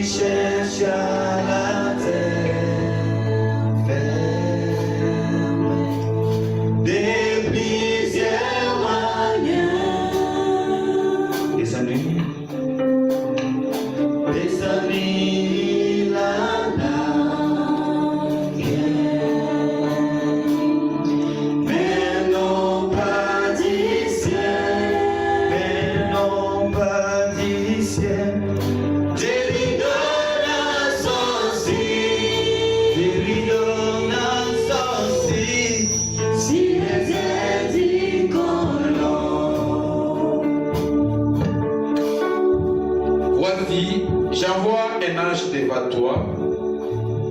cherche à la terre ferme des plusieurs manières. Des amis, la mais non pas d'ici, mais non pas d'ici. J'envoie un ange devant toi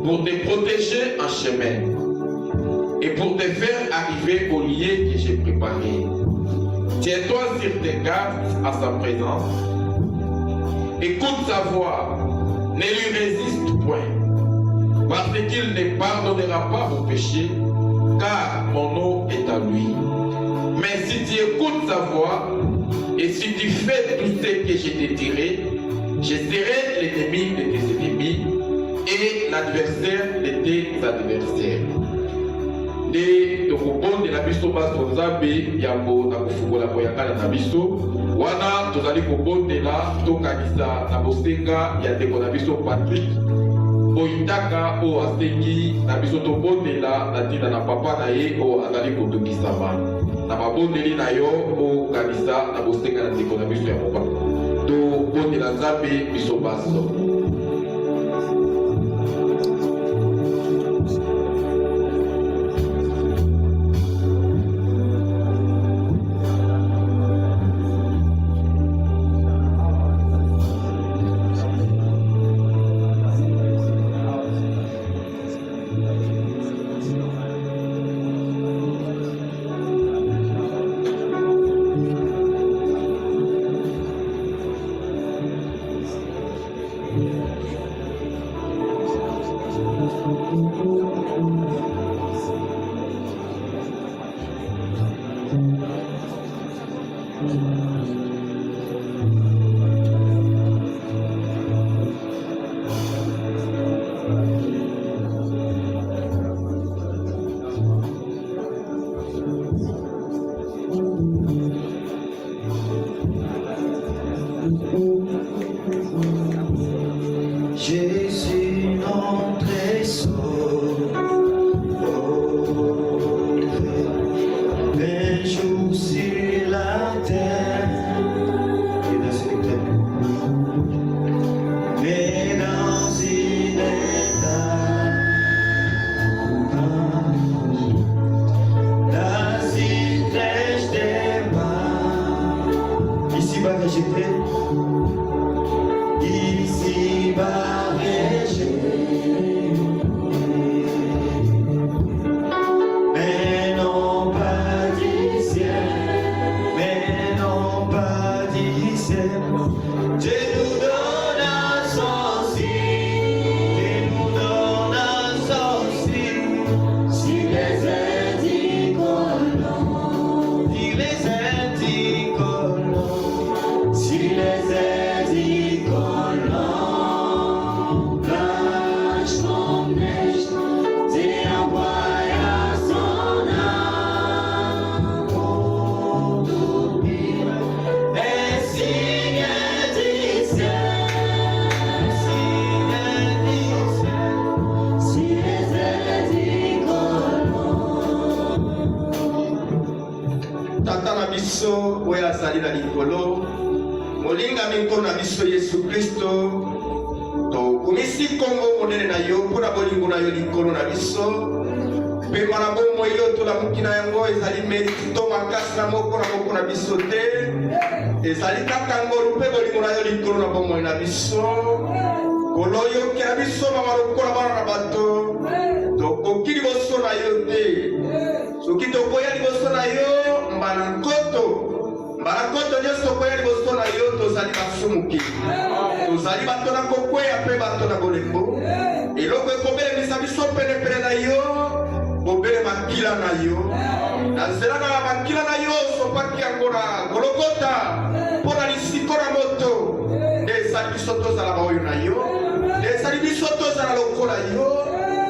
pour te protéger en chemin et pour te faire arriver au lieu que j'ai préparé. Tiens-toi sur tes gardes à sa présence. Écoute sa voix, ne lui résiste point, parce qu'il ne pardonnera pas vos péchés, car mon nom est à lui. Mais si tu écoutes sa voix et si tu fais tout ce que je t'ai tiré, je serai l'ennemi de tes ennemis et l'adversaire de tes adversaires. De tokobonde na biso baso nzambe yango na kofungola boyakala na biso wana tozali kobondela tokanisa na bosenga ya ndeko na biso Patrick boyitaka oyo asengi na biso tobondela na ntina na papa na ye oyo azali kotokisama na mabondeli na yo okanisa na bosenga na ndeko na biso ya moba tobondela nzambe biso baso. Jésus, notre Sauveur, un jour sur la terre, mais dans une étape, dans une crèche des mains, ici-bas rejeté. Ici va mais non pas d'ici, mais non pas d'ici. Dieu nous donne un sorcier, Dieu nous donne un sorcier. Si les indicolons, si les indicolons, si les indicolons. biso oyo azali na likolo molingami mpo na biso Yesu Kristo tokumisi kombo monene na yo mpo na bolingo na yo likolo na biso pema na bomoi yo tolamuki na yango ezali mérite to makasi na moko na biso te ezali kaka ngolu mpe bolingo na yo likolo na bomoi na biso koloyoki na biso mama lokola bana na bato tokoki liboso na yo te soki tokoya liboso na yo mbala nkoto nyonso tokoya liboso na yo tozali basumuki tozali bato na kokweya mpe bato na bolembo eloko ekobelemisa biso penepene na yo bobele makila na yo na nzela na makila na yo osopaki yango na golokota mpo na lisiko na moto nde esali biso tozala baoyo na yo biso tozala lokola yo,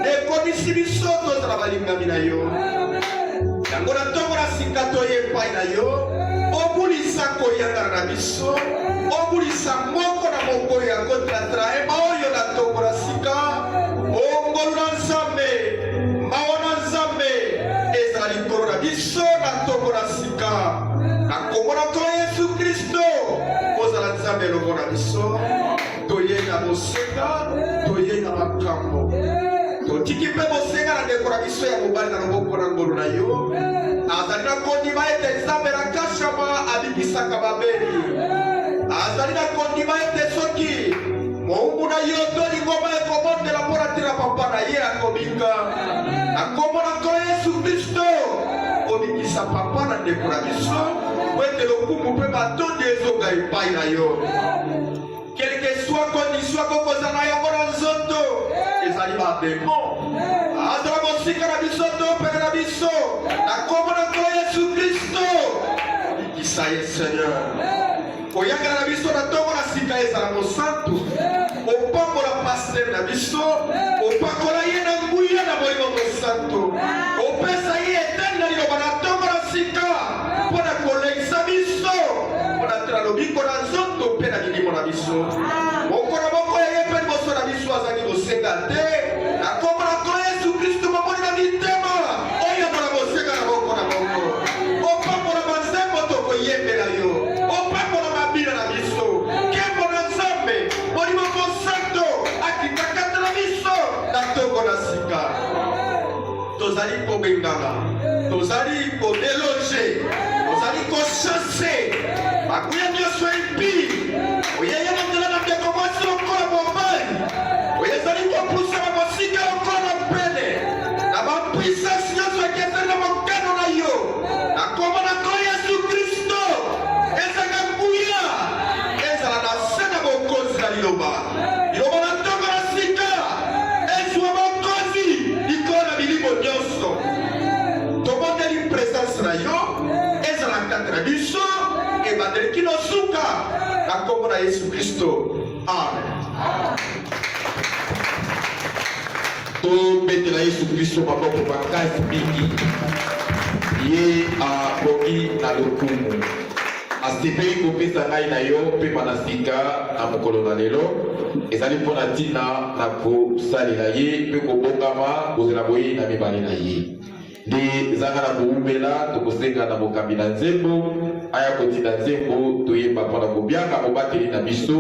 ekomisi biso tozala balingami na yo. Yango na ntongo na sika toyepai na yo, obulisa koyangana na biso, obulisa moko na moko ya kotratra ema oyo na ntongo na sika, ongolu na nzambe, mawa na nzambe, ezala likolo na biso na ntongo na sika. Na kombo na nkolo Yesu Kristo, ozala nzambe elongo na biso, toye na bosenga, toye na makambo. Totiki mpe bosenga na ndeko na biso ya mobali na loboko na ngolu na yo, azali na kondima ete nzambe na kashama abikisaka babeli. Azali na kondima ete soki moumbu na yo to lingomba ekomondela mpo na tina papa na ye akobika. Na kombo na nkolo Yesu Kristo, obikisa papa na ndeko na biso, po ete lokumu mpe matondi ezonga epai na yo. Quelque soit condition kokozala yango na nzoto, ezali bademo. Azala mosika na biso to pene na biso, na kombo na nkolo Yesu Kristo, obikisa ye Seigneur. Koyangana na biso na ntongo na sika ezala mosantu, opambola paster na biso, opakola ye na nguya na bolingo mosantu, opesa ye eteni na liloba na ntongo na sika, mpo na kolekisa biso, mpo na tela lobiko na nzoto mpe na milimo na biso. Moko na moko ya ye mpe liboso na biso azali kosenga te, na kombo na nkolo Yesu Kristo maboni na mitema, oyo mona bosenga na moko na moko. Opambola banzembo tokoyembela yo, opambola mabila na biso, kembo na nzambe, molimo mosantu akitakata na biso na ntongo na sika. Tozali kobengana, tozali kodeloge, tozali kochasse bakuya nyonso epi oyeye na nzela na ndeko mwasi lokola mobali, oyezali kopusa na mosika lokola na pene na bapuissance nyonso ekeseli na mokano na yo, na kombo na nkolo Yesu Kristo, ezala nguya, ezala na se na bokonzi na liloba, liloba na ntongo na sika, ezwa bokonzi likolo na milimo nyonso. Tobondeli presence na yo, ezala kati na biso, ebandeli kino suka, na kombo na Yesu Kristo. Amen. tobetela Yesu Kristo maboko makasi mingi, ye abongi na lokumu, asepeli kopesa ngai na yo mpe na sika na mokolo na lelo, ezali mpona ntina na kosalela ye mpe kobongama kozela boye na mibale na ye. Nde zanga na koumbela tokosenga na mokambi na nzembo aya kotinda nzembo toyemba mpona kobianga mobateli na biso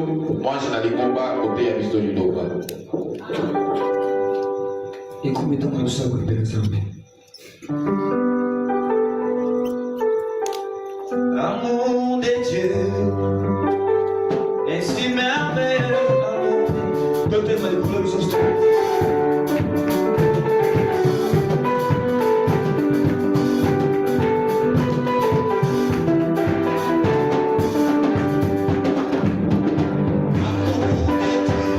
mwange na likomba koteya biso liloba. Ekumetonga lusaku mpela nzambe. L'amour de Dieu est si merveilleux. Peut-être les couleurs sont L'amour de Dieu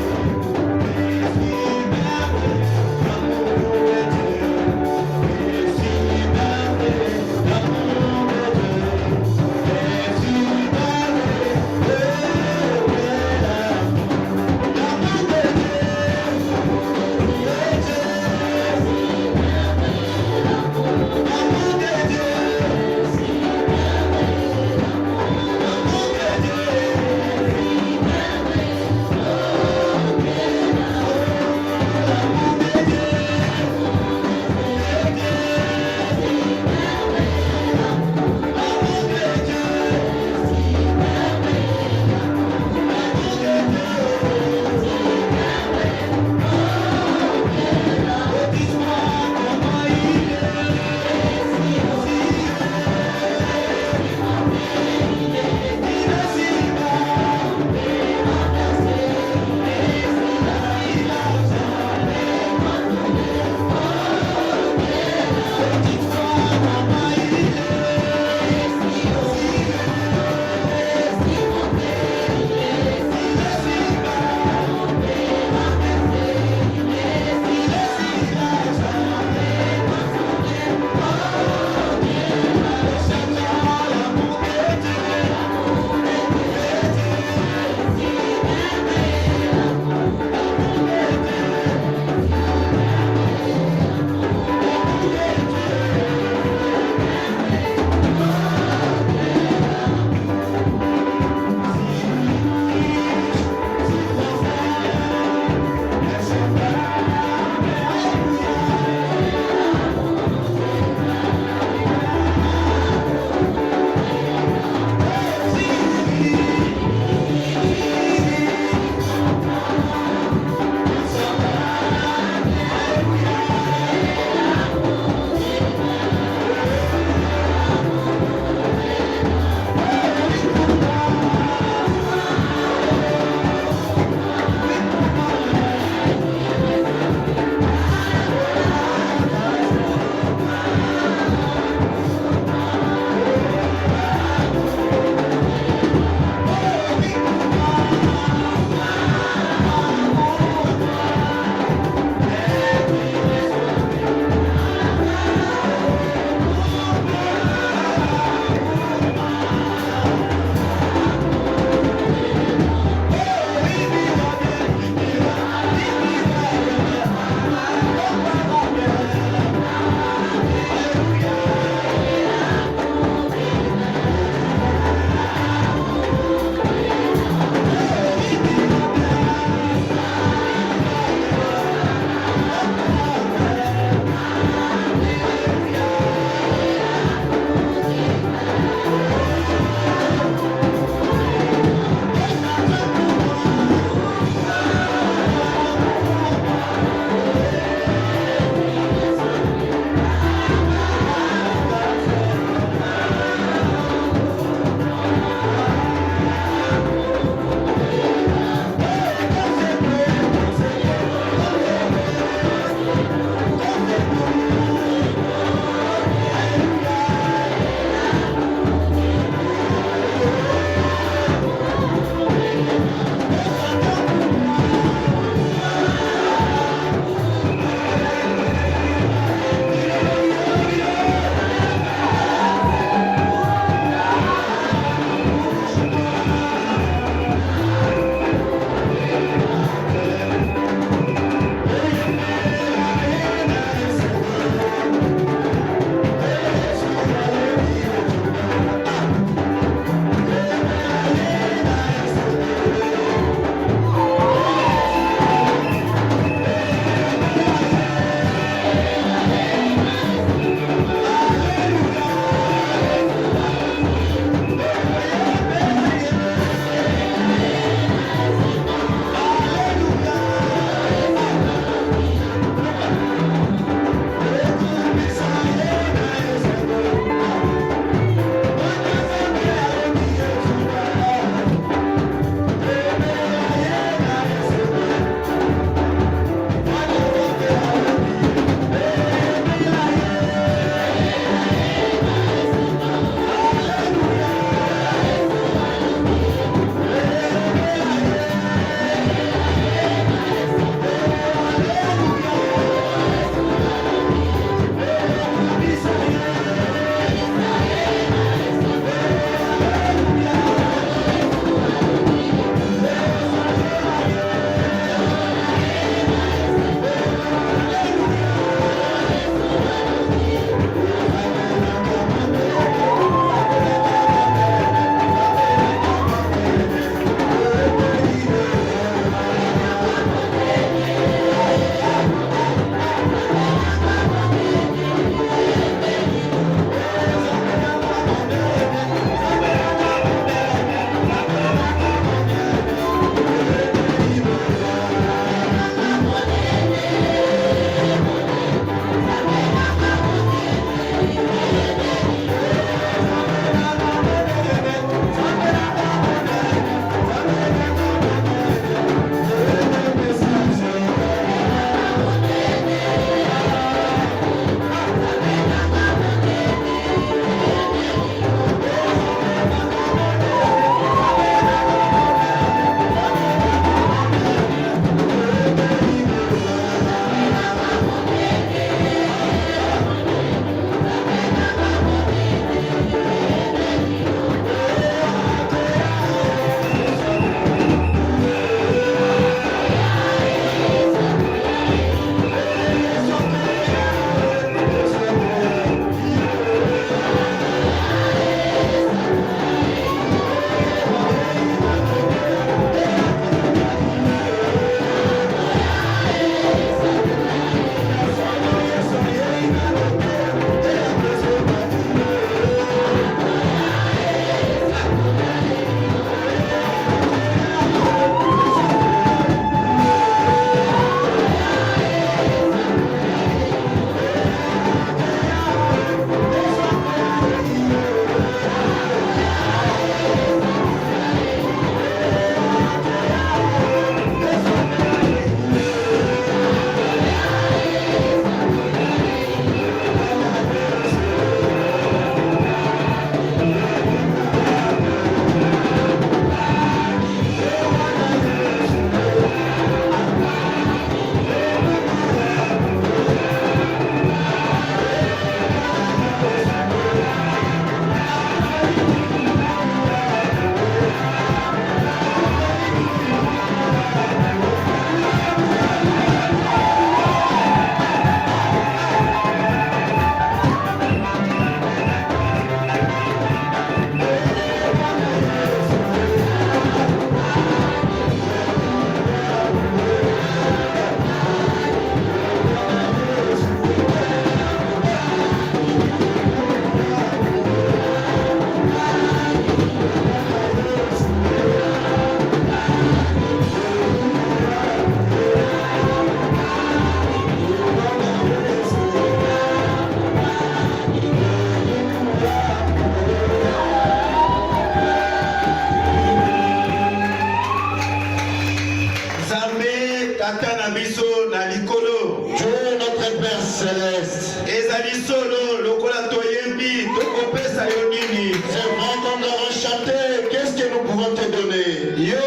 Nzambe tata na biso na likolo. Dieu notre Père céleste. Ezali solo lokola toyembi tokopesa yo nini. C'est vrai qu'on doit chanter. Qu'est-ce que nous pouvons te donner? Yo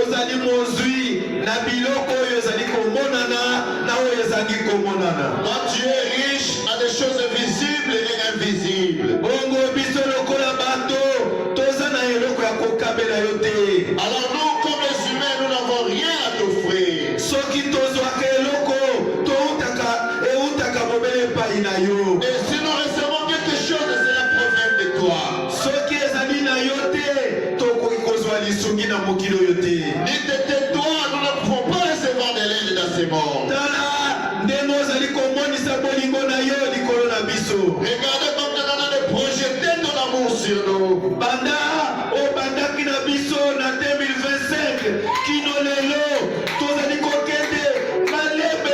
ozali mozwi na biloko oyo ezali komonana na oyo ezali komonana. Toi tu es riche à des choses visibles et invisibles. Bongo biso lokola bato toza na eloko ya kokabela yo te. Alors nous comme les humains nous n'avons rien à t'offrir. Soki tozwaka eloko eutaka mobele epai na yo. Et si nous recevons quelque chose, cela provient de toi. Soki ezali na yo te tokoki kozwa lisungi na mokili oyo te. Ni de toi, nous ne pouvons pas recevoir de l'aide dans ce monde. Tala ndenge ozali komonisa bolingo na yo likolo na biso. Regardez comme tu es en train de projeter ton amour sur nous. Banda obandaki na biso na 2025 kino lelo tozali kokende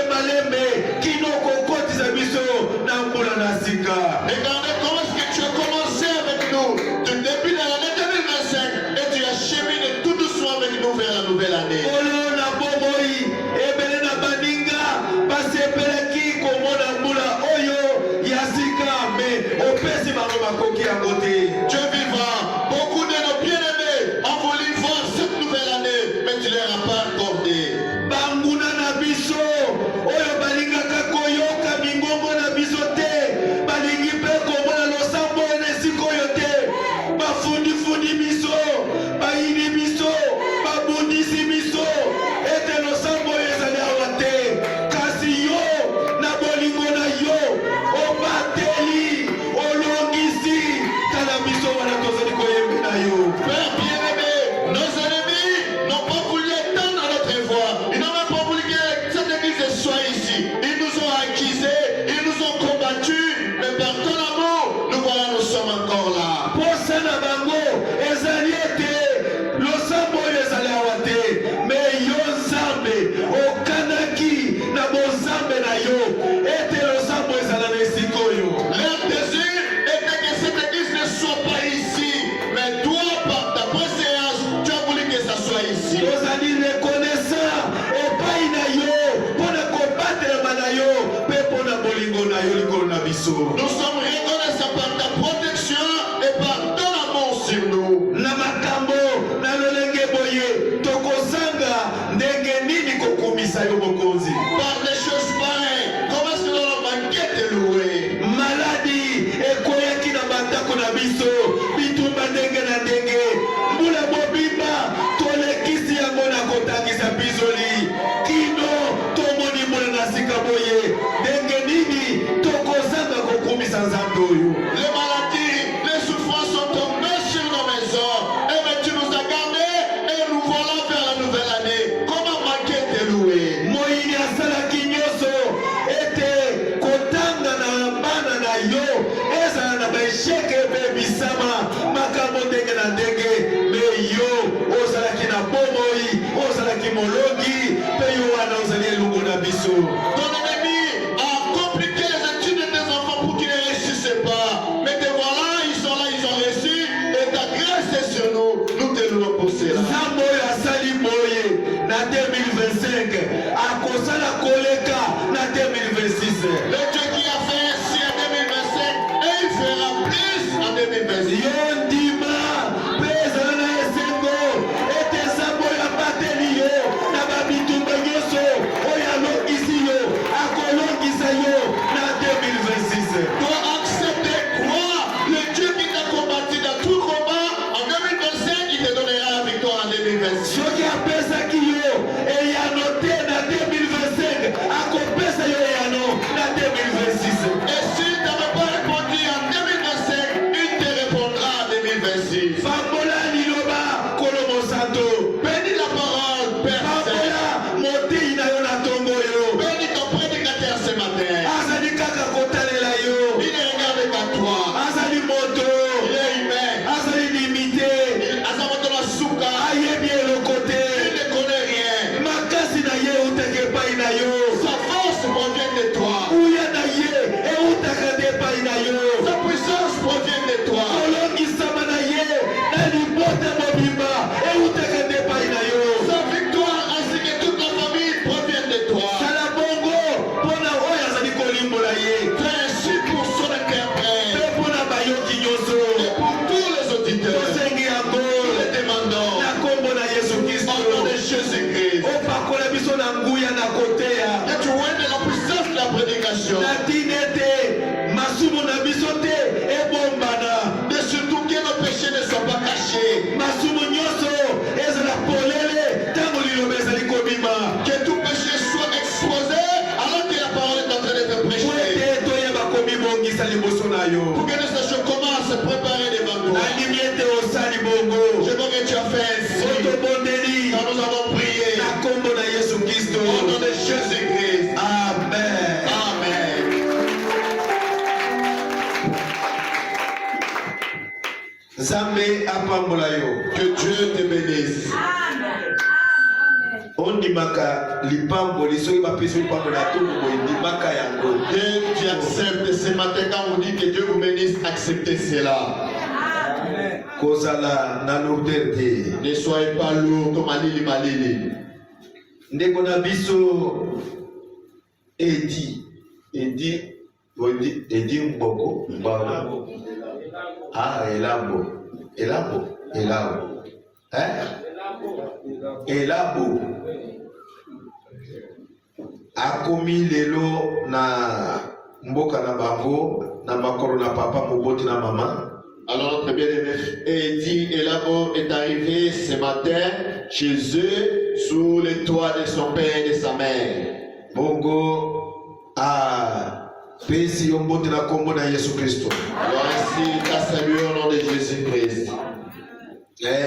malembe kino kokotisa biso na mbula na sika. Regardez comment est-ce que tu as commencé avec nous du début de l'année 2025 et tu as cheminé tout doucement avec nous vers la nouvelle année. Olo na bomoi ebele na baninga basepelaki komona mbula oyo ya sika me opesi bango makoki yango te. Dieu vivant, beaucoup de nos bien-aimés ont voulu voir cette nouvelle année, mais tu ne leur as pas accordé. Banguna na biso oyo balingaka koyoka mingongo na biso te balingi mpe komona losambo na esika oyo te bafundifundi biso bayini biso babundisi biso ete losambo oyo ezali awa te kasi yo na bolingo na yo obateli olongisi tala biso wana tozali koyembi na yo. Père bien-aimé, nos ennemis n'ont pas voulu étendre notre voix. Ils n'ont même pas voulu que cette église soit ici. Ils nous ont accusés, ils nous ont combattus, mais par ton amour, nous voilà, nous sommes encore là. Posa na bango ezali ete losambo oyo ezali awa te me yo nzambe okanaki na bozambe na yo ete losambo ezala na esika oyo. Leur désir était que cette église ne soit pas ici, mais toi, par ta préséance, tu as voulu que ça soit ici. tozali reconnaissant epai na yo mpona kobatelama na yo mpe mpona bolingo na yo likolo na biso. Nous sommes reconnaissants par ta protection et par ton amour sur nous. Na makambo na lolenge boye tokozanga ndenge nini kokumisa yo mokonzi. Par des choses pareilles, comment est-ce que nous allons manquer de louer? Maladi ekoyaki na bandako na biso bitumba ndenge na ndenge mbula mobimba tolekisi yango na kotangisa bizoli kino tomoni mbula na sika boye ndenge nini tokozanga kokumisa nzambe oyo. Les maladies, les souffrances sont tombées sur nos maisons. Et mais tu nous as gardés et nous voilà vers la nouvelle année. Comment manquer de louer? Moyini asalaki nyonso ete kotanga na bana na yo ezala na baesheke ebebisama makambo ndenge na ndenge me yo ozalaki na bomoi ozalaki molongi mpe yo wana ozali elongo na biso. Ton ennemi a compliqué les études de tes enfants pour qu'ils ne réussissent pas. Mais te voilà, ils sont là, ils ont réussi. Et ta grâce est sur nous. Nous te louons pour cela. Nzambe oyo asali boye na 2025 akosala koleka na 2026. Le Dieu qui a fait ainsi en 2025 et il fera plus en 2026. yo ndima mpe ezala na esengo ete nzambe oyo abateli yo na babitumba nyonso oyo alongisi yo akolongisa yo na 2026. Toi accepter, croire le Dieu qui t'a combattu dans tout combat en 2025, il te donnera la victoire en 2026. soki apesaki yo eyano te na 2025 akopesa yo eyano na 2026. prédication. Mais surtout que nos péchés ne sont pas cachés. Que tout péché soit exposé alors que la parole est en train d'être prêchée. Pour que nous sachions comment se préparer devant toi. Je vois que tu as fait ainsi. Quand nous avons prié. Au nom de Jésus-Christ. Amen. Amen. Nzambe apambola yo. Que Dieu te bénisse. Ondimaka lipamboli soki bapesi lipambola tuku boyindimaka yango. Que tu acceptes ce matin quand on dit que Dieu vous bénisse, acceptez cela. Kozala na lourdeur te. Ne soyez pas lourd comme Malili Malili. Ndeko na biso Edi Mboko Mbao. Ah, Elabo. Hein? Elabo. Akomi lelo na mboka na bango na makoro na papa moboti na maman. Alors notre bien-aimé Eddie Elabo est arrivé ce matin chez eux sous le toit de son père et de sa mère. Bongo pesi yombote na kombo na Yesu Kristo. Alors ainsi t'as salué au nom de Jésus-Christ.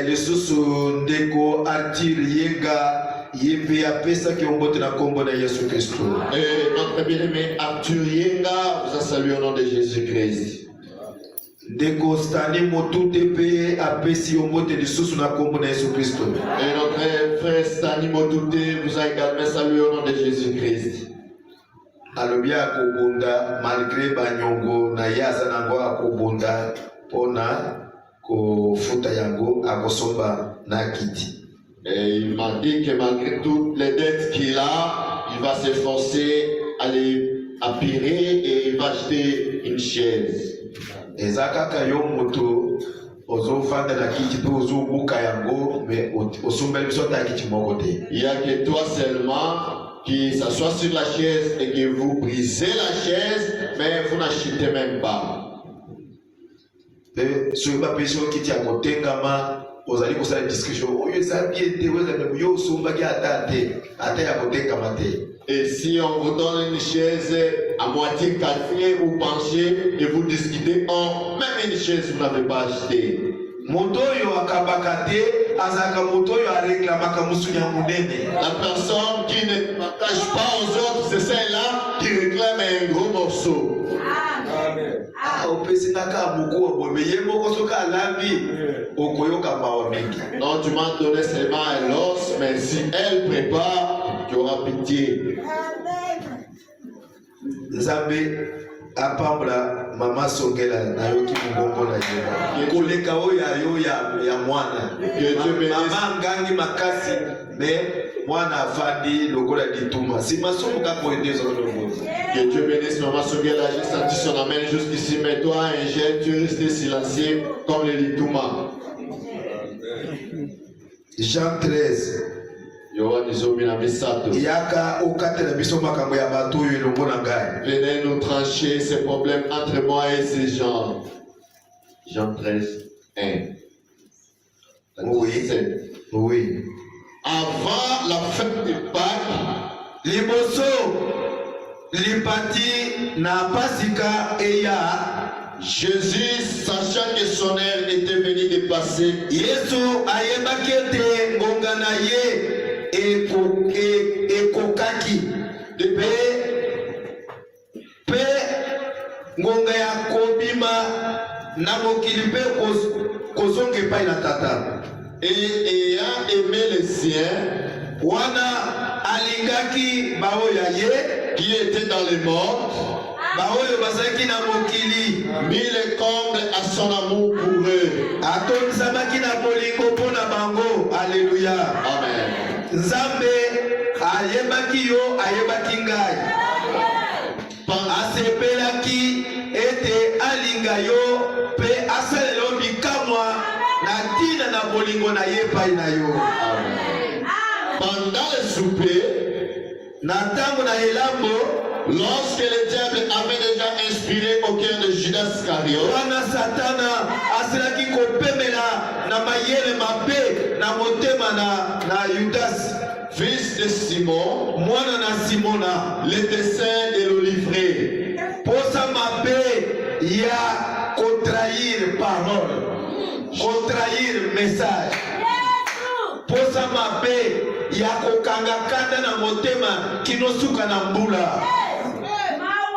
Lisusu ndeko Arthur Yenga yepe apesa ki yombote na kombo na Yesu Kristo. Et notre bien-aimé Arthur Yenga vous a salué au nom de Jésus-Christ. Ndeko Stani Motute pe apesi yombote lisusu na kombo na Yesu Kristo. Et notre frère Stani Motute vous a également salué au nom de Jésus-Christ. Alobia akobunda malgré banyongo na yaza nango akobunda pona kofuta yango akosomba na kiti. Et il m'a dit que malgré toutes les dettes qu'il a, il va s'efforcer à les appuyer et il va acheter une chaise. Ezakaka yo moto ozofanda na kiti pe ozobuka yango mais osombeli biso ta kiti moko te. Il n'y a que toi seulement qui s'assoit sur la chaise et que vous brisez la chaise, mais vous n'achetez même pas. Soki bapesi yo kiti ya kotengama ozali kosala discussion oyo eza bien te oyo yo osombaki ata ya kotengama te. Et si on vous donne une chaise à moitié cassée ou penchée et vous discutez en même une chaise vous n'avez pas acheté. Moto yo akabaka te azaka moto yo areklamaka musuni ya munene. La personne qui ne partage pas aux autres, c'est celle-là qui réclame un gros morceau. Non, tu m'as donné seulement un os, mais si elle prépare, tu auras pitié. Nzambe apambla mama songela na yoki mbongo na yeba koleka oyo ya mwana mama ngangi makasi mais mwana afandi lokola dituma si masomo kako endezo lobo. Que Dieu bénisse maman Songela, j'ai senti son amène jusqu'ici, mais toi un geste, tu restes silencieux comme les lituma. Jean 13 Yaka okatela biso makambo ya bato oyo elongo na ngai. Venez nous trancher ces problèmes entre moi et ces gens. Jean 13, 1. Oui. Avant la fête de Pâques, liboso lipati na pasika eya Jésus, sachant que son heure était venue de passer, Yesu ayebaki ete ngonga na ye ekokaki pe ngonga ya kobima na mokili pe kozonga epai na tata. Et ayant aimé les siens, wana alingaki baoya ye qui étaient dans le monde, baoyo bazalaki na mokili, mit le comble à son amour pour eux. atonisabaki na bolingo mpo na bango. Alléluia. Amen. Nzambe ayebaki yo, ayebaki ngai, asepelaki ete alinga yo pe asalela yo bikamwa na ntina na bolingo na ye epai na yo. Pendant le souper, na ntango na elambo Lorsque le diable avait déjà inspiré au cœur de Judas Iscariote, wana satana asilaki kopemela na mayele mabe na motema na Yudas fils de Simon, mwana na Simona, le dessein de le livrer. posa mabe ya kotrahir parole, kotrahir message, posa mabe ya kokangakanda na motema kinosuka na mbula,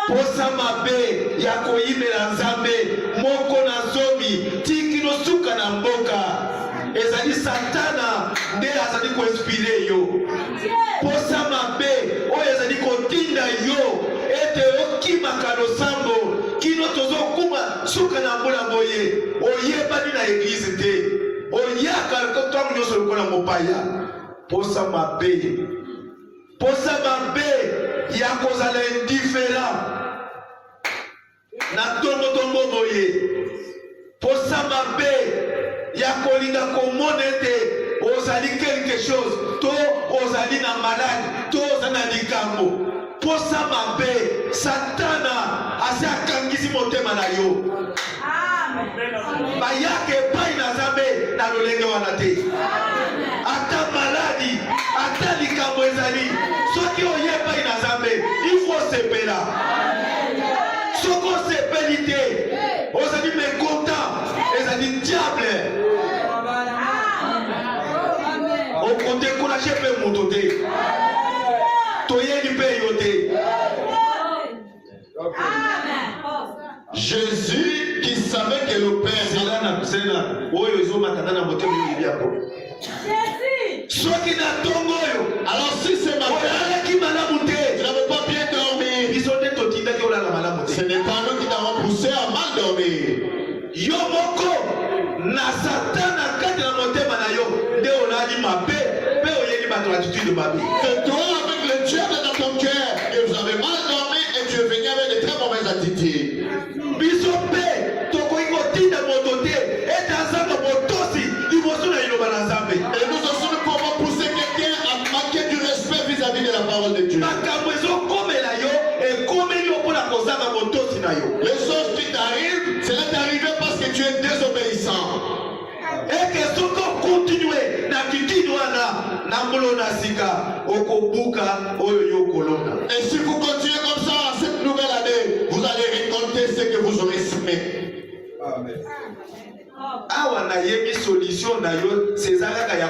posa mabe ya koyimela nzambe moko na zomi ti kinosuka na mboka. Ezali satana nde azali koinspire yo, posa mabe oyo ezali kotinda yo ete okimaka losambo kino tozokuma suka na mbula boye oyebani na eglize te, oyaka ntango nyonso lokola mopaya. Posa mabe, posa mabe ya kozala indifférent na tongo boye, posa mabe ya kolinga komona ete ozali quelque chose to ozali na malade to ozali na likambo. Posa mabe satana asi akangisi motema na yo, bayaka epai na nzambe na lolenge wana te. Ata maladi ata likambo ezali soki oye epai na nzambe ifo osepela. Soki osepeli te ozali mécontent, ezali diable. Okodekuraje mpe moto te, toyeli mpe yo te. Jésus qui savait que le Père soki na tongo oyo alors si ce matin oyalaki malamu te, tu n'avais pas bien dormi, biso nde totindaki olala malamu ce te. n'est pas nous qui t'avons poussé à mal dormir. Yo moko na satana kati na motema na yo nde olali mabe mpe oyeli bato attitude mabe. C'est toi avec le diable dans ton cœur que vous avez mal dormi et tu es venu avec de très mauvaises attitudes. Biso mpe tokoki kotinda moto te ete azanga motosi liboso na liloba na nzambe. Et nous aussi nous pouvons pousser quelqu'un à manquer du respect vis-à-vis de la parole de Dieu. Makambo ezokomela yo ekomeli yo mpona kozanga motosi na yo. Les choses qui t'arrivent, cela t'est arrivé parce que tu es désobéissant. Eke soki okontinue na kitini wana na mbolo na sika okobuka oyo yo kolona. Et si vous continuez comme ça cette nouvelle année, vous allez récolter ce que vous aurez semé. Awa na yebi solution na yo sezalaka ya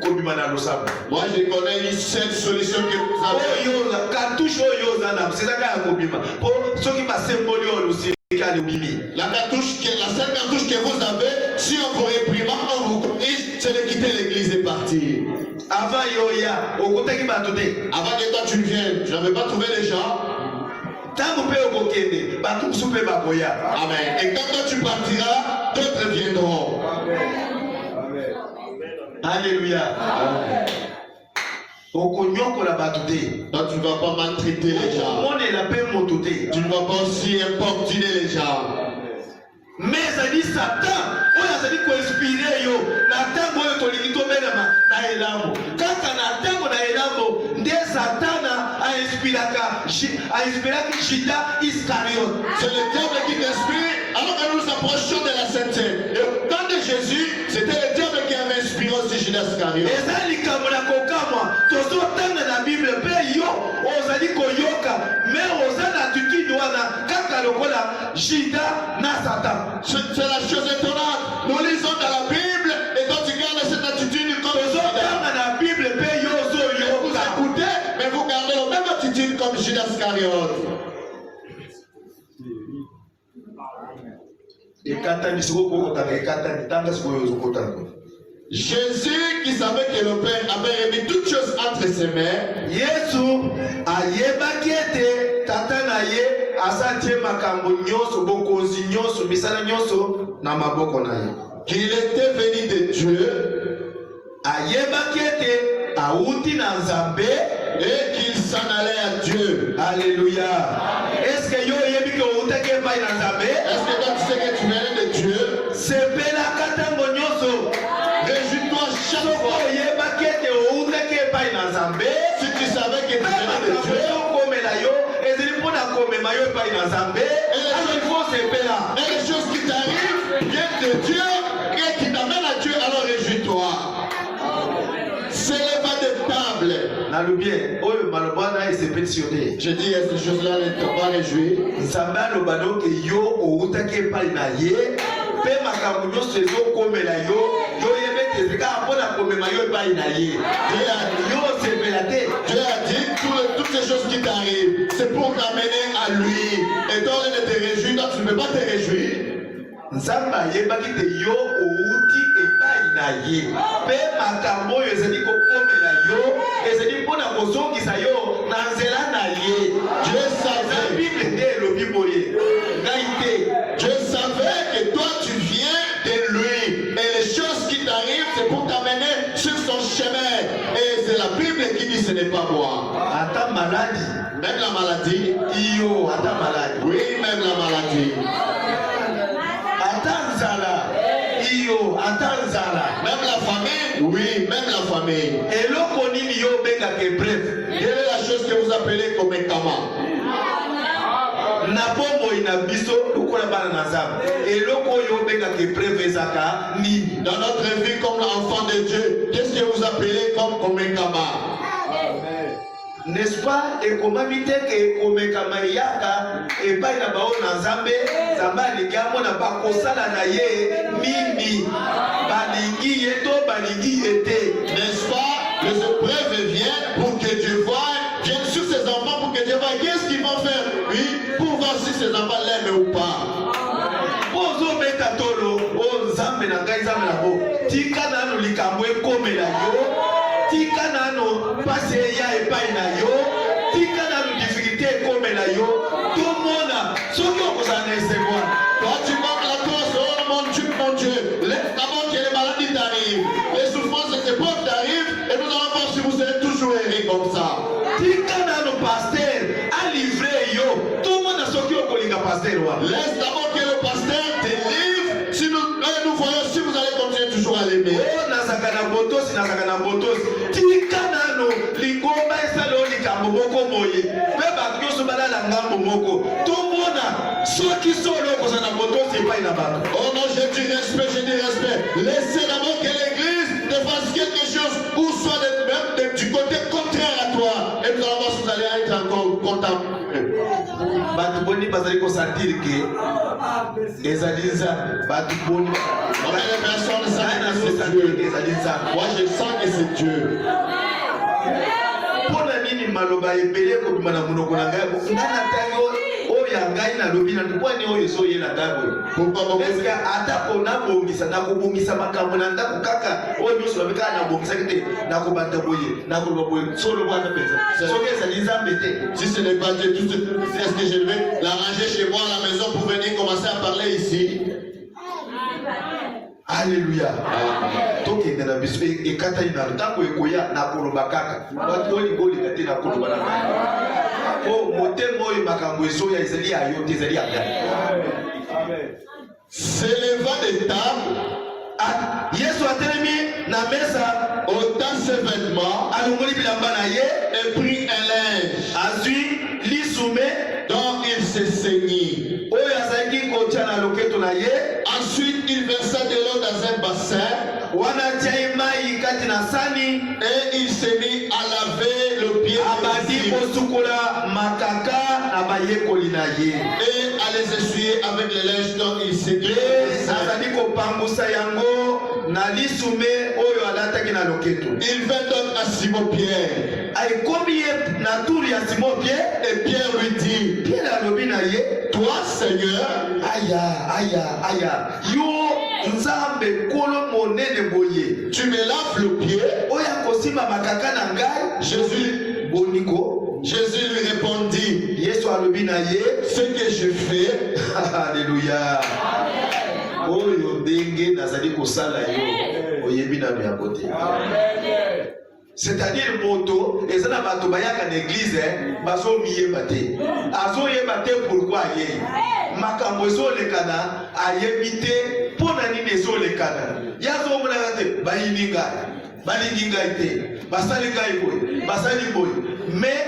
kobima na losambo. Moi je connais une seule solution que vous avez. Oyo cartouche oyo zana sezalaka ya kobima po soki basemboli oyo losika lobimi. La seule cartouche que vous avez, si on vous réprime, on vous corrige, c'est de quitter l'église et partir. Avant yoya okotaki bato te. Avant que toi tu viennes, je n'avais pas trouvé les gens. Tango pe okokende bato mosusu mpe bakoya. Amen. Et quand toi tu partiras, d'autres viendront. Alléluia. Okonyokola bato te. Toi tu ne vas pas maltraiter les gens. Omonela mpe moto te. Tu ne vas pas aussi importuner les gens. Mais ezali Satan oyo azali koinspire yo na ntango oyo tolingi tobenama na elambo. Kaka na ntango na elambo nde Satana ainspiraki Judas Iscariote. C'est le diable qui t'inspire alors que nous nous approchons de la Sainte Seine. Et au temps de Jésus, c'était le diable qui avait inspiré aussi Judas Iscariote. Eza likambo na kokamwa tozotanga na Bible mpe yo ozali koyoka mais oza na attitude wana kaka lokola Judas na Satan. C'est la chose étonnante. Nous lisons dans la Bible et quand tu gardes cette attitude comme Judas, Tozotanga na Bible mpe yo vous ozoyoka. écoutez, mais vous gardez la même attitude comme Judas Iscariote. Ekatani sikoyo kokotanga ekatani tanga sikoyo ozokotanga. Jésus qui savait que le Père avait remis toutes choses entre ses mains, Yesu ayebaki ete tata na ye asatie makambo nyonso bokonzi nyonso misala nyonso na maboko na ye. qu'il était venu de Dieu Ayebaki ete auti na Nzambe et qu'il s'en allait à Dieu. Alléluia. Est-ce que yo yebi ke outaki epai na Nzambe? Est-ce que toi tu sais que tu viens de Dieu? Sepelaka ntango nyonso. Réjouis-toi chaque Soko fois. oyebaki ete outaki epai na Nzambe Si tu savais que tu mpe venais de makambo Dieu, ezokomela yo ezali mpo Nalubie, oyo malobana et se pétitionner. Je dis, ces choses-là ne t'ont pas réjoui. Nzambe alobano ke yo outaki epai na ye, pe makambo nyonso ezokomela yo, yo yebe te ezeka mpona komema yo epai na ye. Yo osepela te. Dieu a dit, toutes ces choses qui t'arrivent, c'est pour t'amener à lui. Et toi, de te réjouir, toi, tu ne peux pas te réjouir. Nzambe ayebaki te yo outi epai na ye, pe makambo oyo ezali kokomela yo, ezali mpona kozongisa yo na nzela na ye. Dieu savait, Bible nde elobi boye, ngai te. Dieu savait que toi tu viens de lui. Et les choses qui t'arrivent, c'est pour t'amener sur son chemin. Et c'est la Bible qui dit, ce n'est pas moi. Ata maladie, Même la maladie, iyo ata maladie. oui, même la maladie. Ata nzala, iyo ata nzala. Même la famille, oui, même la famille. Eloko nini yo bengaka épreuve? Quelle est la chose que vous appelez comme un kama? Na bomoi na biso lokola bana na Nzambe. Eloko yo bengaka épreuve ezaka nini? Dans notre vie comme l'enfant de Dieu, qu'est-ce que vous appelez comme un kama? N'est-ce pas? Ekomami te ke ekomekama eyaka epai na bao na Nzambe, Nzambe alingi amona bakosala na ye nini? Balingi ye to balingi ye te. N'est-ce pas? Les épreuves viennent pour que Dieu voie, viennent sur ses enfants pour que Dieu voie qu'est-ce qu'ils vont faire. Oui, pour voir si ses enfants l'aiment ou pas. Ozo beta tolo, o Nzambe na ngai Nzambe na bo. Tika nanu likambo ekomela yo. Tika nanu pasi eya epai na yo. Tika nanu difficulté ekomela yo. Tout le monde, soki okozala na esengoana. Toi tu manques la cause, oh mon Dieu, d'abord que les maladies t'arrivent, les souffrances, les épreuves t'arrivent, et nous allons voir si vous serez toujours heureux comme ça. Tika nanu pasteur a livré yo. Tout le monde a soki okolinga pasteur wa. Laisse d'abord que le pasteur te livre, si nous voyons si vous allez continuer toujours à l'aimer. Oh nazaka na botosi nazaka na botosi. Tika nanu lingomba esalo likambo moko moye. Pe bato nyonso balala ngambo moko. Tout le monde soki solo okozala na botosi epai na bato. Oh non, je dis respect. Laissez d'abord que l'église te fasse quelque chose ou soit même du côté contraire à toi. Et nous allons voir si vous allez être encore content. Bato boni bazali kosentir ke ezali Nzambe. Bato boni Les personnes savent que c'est kosentir ke Dieu. ezali Nzambe. Moi je sens que c'est Dieu. Mpona nini maloba ebele kobima na monoko na ngai nga na ntango oyo ya ngai nalobi na mpwani oyo ezoyela ntango eske atako nabongisa nakobongisa makambo na ndako kaka oyo nyonso babe kaka nabongisaki te nakobanda boye nakoloba boye solo bwana mpenza soki ezali Nzambe te. Si ce n'est pas Dieu, tout ce que je vais l'arranger chez moi à la maison pour venir commencer à parler ici. Alléluia. Tokende na biso ekatani na ntango ekoya nakoloba kaka bato oyo bolika te nakoloba na ngai po motema oyo makambo ezoya ezali ya yo te ezali ya ngai. C'est le vent des tables, Yesu atelemi na mesa ôta ses vêtements alongoli bilamba na ye et prit un linge azwi lisume dont il s'est saigné. oyo azalaki kotia na loketo na ye. Ensuite, il versa de l'eau dans un bassin Wana tia mai kati na sani et il s'est mis à laver le pied abandi des disciples kosukola makaka na bayekoli na ye et à les essuyer avec le linge dont il s'est mis. ye azali kopambusa yango na lisume oyo alataki na loketo. Il vint donc à Simon-Pierre aikomi ye na turu ya Simon Pierre et Pierre lui dit, Pierre alobi na ye toi Seigneur, aya yo Nzambe kolo monene boye tu me laves le pied. oyo akosimba makaka na ngai. Jésus boniko Jésus lui répondit, Yesu alobi na ye ce que je fais, Alléluia. Oyo ndenge nazali kosala yo oyebi nano yango te. C'est-à-dire moto ezana bato bayaka na église bazomiyeba te azoyeba te pourquoi ye makambo ezolekana ayebi te mpona nini ezolekana ye azomonaka te bayini ngai balingi ngai te basali ngai boye basali boye mais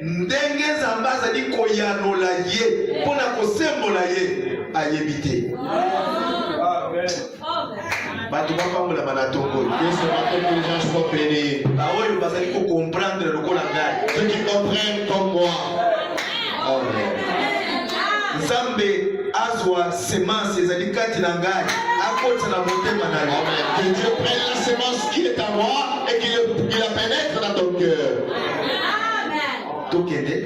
ndenge Nzambe azali koyanola ye mpona kosembola ye ayebi te. bato bapambola manatongo Que ce matin que les gens soient bénis. baoyo bazali kocomprendre lokola ngai. Ceux qui comprennent comme moi. Nzambe azwa semence ezali kati na ngai akotisa na motema na yo. Que Dieu prenne la semence qui est à moi et qu'il la pénètre dans ton cœur. Tokende.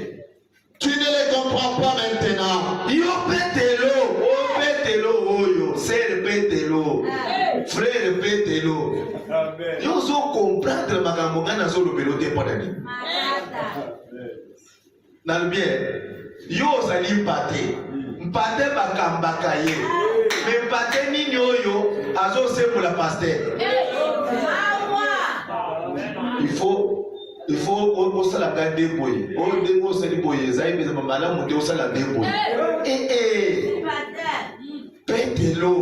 Tu ne les comprends pas maintenant. Yo petelo, o petelo oyo, sere petelo, frère petelo. Yo zo comprendre makambo nga na zo lobelo te pona ni. Na bien, yo ozali mpate. Mpate bakambaka ye. Mais mpate nini oyo azo sembola pasteur. Il faut osala nde boye. O ndenge osali boye ezali mpeza malamu nde osala nde boye. Petelo.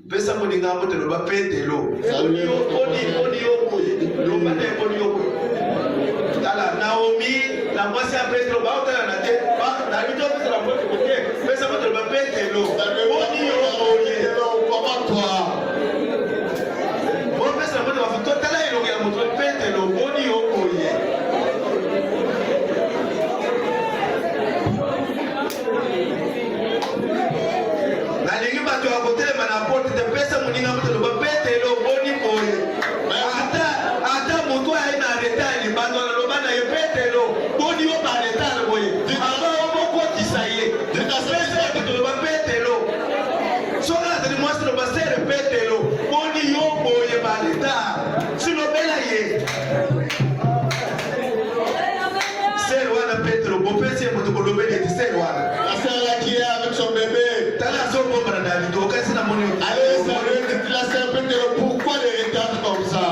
Pesa moninga mbote loba petelo. Oni yo boye. Loba nde oni yo boye. Tala Naomi la mwasi ya Petelo ba otala na te. Ba na bito pesa la mbote kote. Pesa mbote loba petelo. Oni yo boye. Comment toi? Bon pesa mbote ba foto tala elongo ya moto petelo. Oni yo boye. Nalingi bato ya kotelema na porte te pesa moninga mbote loba petelo oni boye. Ata moto ayi na retard libando na loba na ye petelo oni yo ba retard boye. Aba obokotisa ye. Pesa ya bato loba petelo. Soka azali mwasi loba sere petelo oni yo boye ba retard. Silobela ye. Sere wana petelo bopesi ye moto kolobeli eti sere wana. La sœur là qui est avec son bébé. Tala zo bomba na lido kasi na moni. Allez, salut, la sœur Pétero, pourquoi les retards comme ça?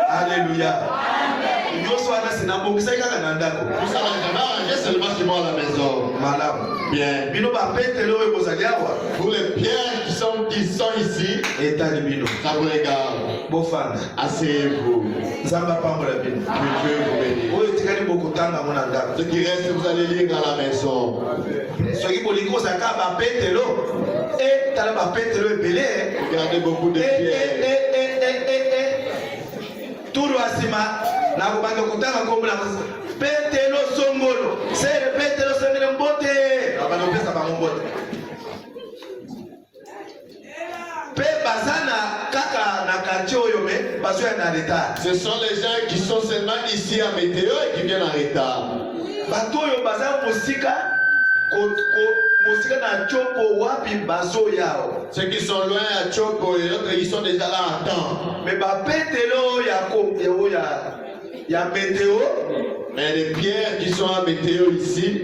Alléluia. Nyonso wana sinabongisaki kaka na ndako. Tout ça, on va arranger seulement chez moi à la maison. Malamu. Bien. Bino ba petelo oyo kozali awa. Pour les pierres qui sont ici, Etali bino. ça vous regarde. Bofanda. Asseyez-vous. Nzambe apambola bino. Que Dieu vous bénisse. Oyo etikali bokotanga mo na ndako. Ce qui reste, vous allez lire à la maison. Soki bolingi kozalaka ba petelo. Tala ba petelo ebele. Regardez beaucoup de pierres. Turu asima na kubanga kutanga kombo na petelo songolo. Sere petelo songolo mbote. Abana pesa ba mbote. Pe bazana kaka na quartier oyo me bazo ya na retard. Ce sont les gens qui sont seulement ici à Météo et qui viennent en retard. Bato oyo baza musika musika na choko wapi bazo yao. Ceux qui sont loin à Tchoko et d'autres, ils sont déjà là en temps. Mais ba petelo ya météo. Mais les pierres qui sont à Météo ici,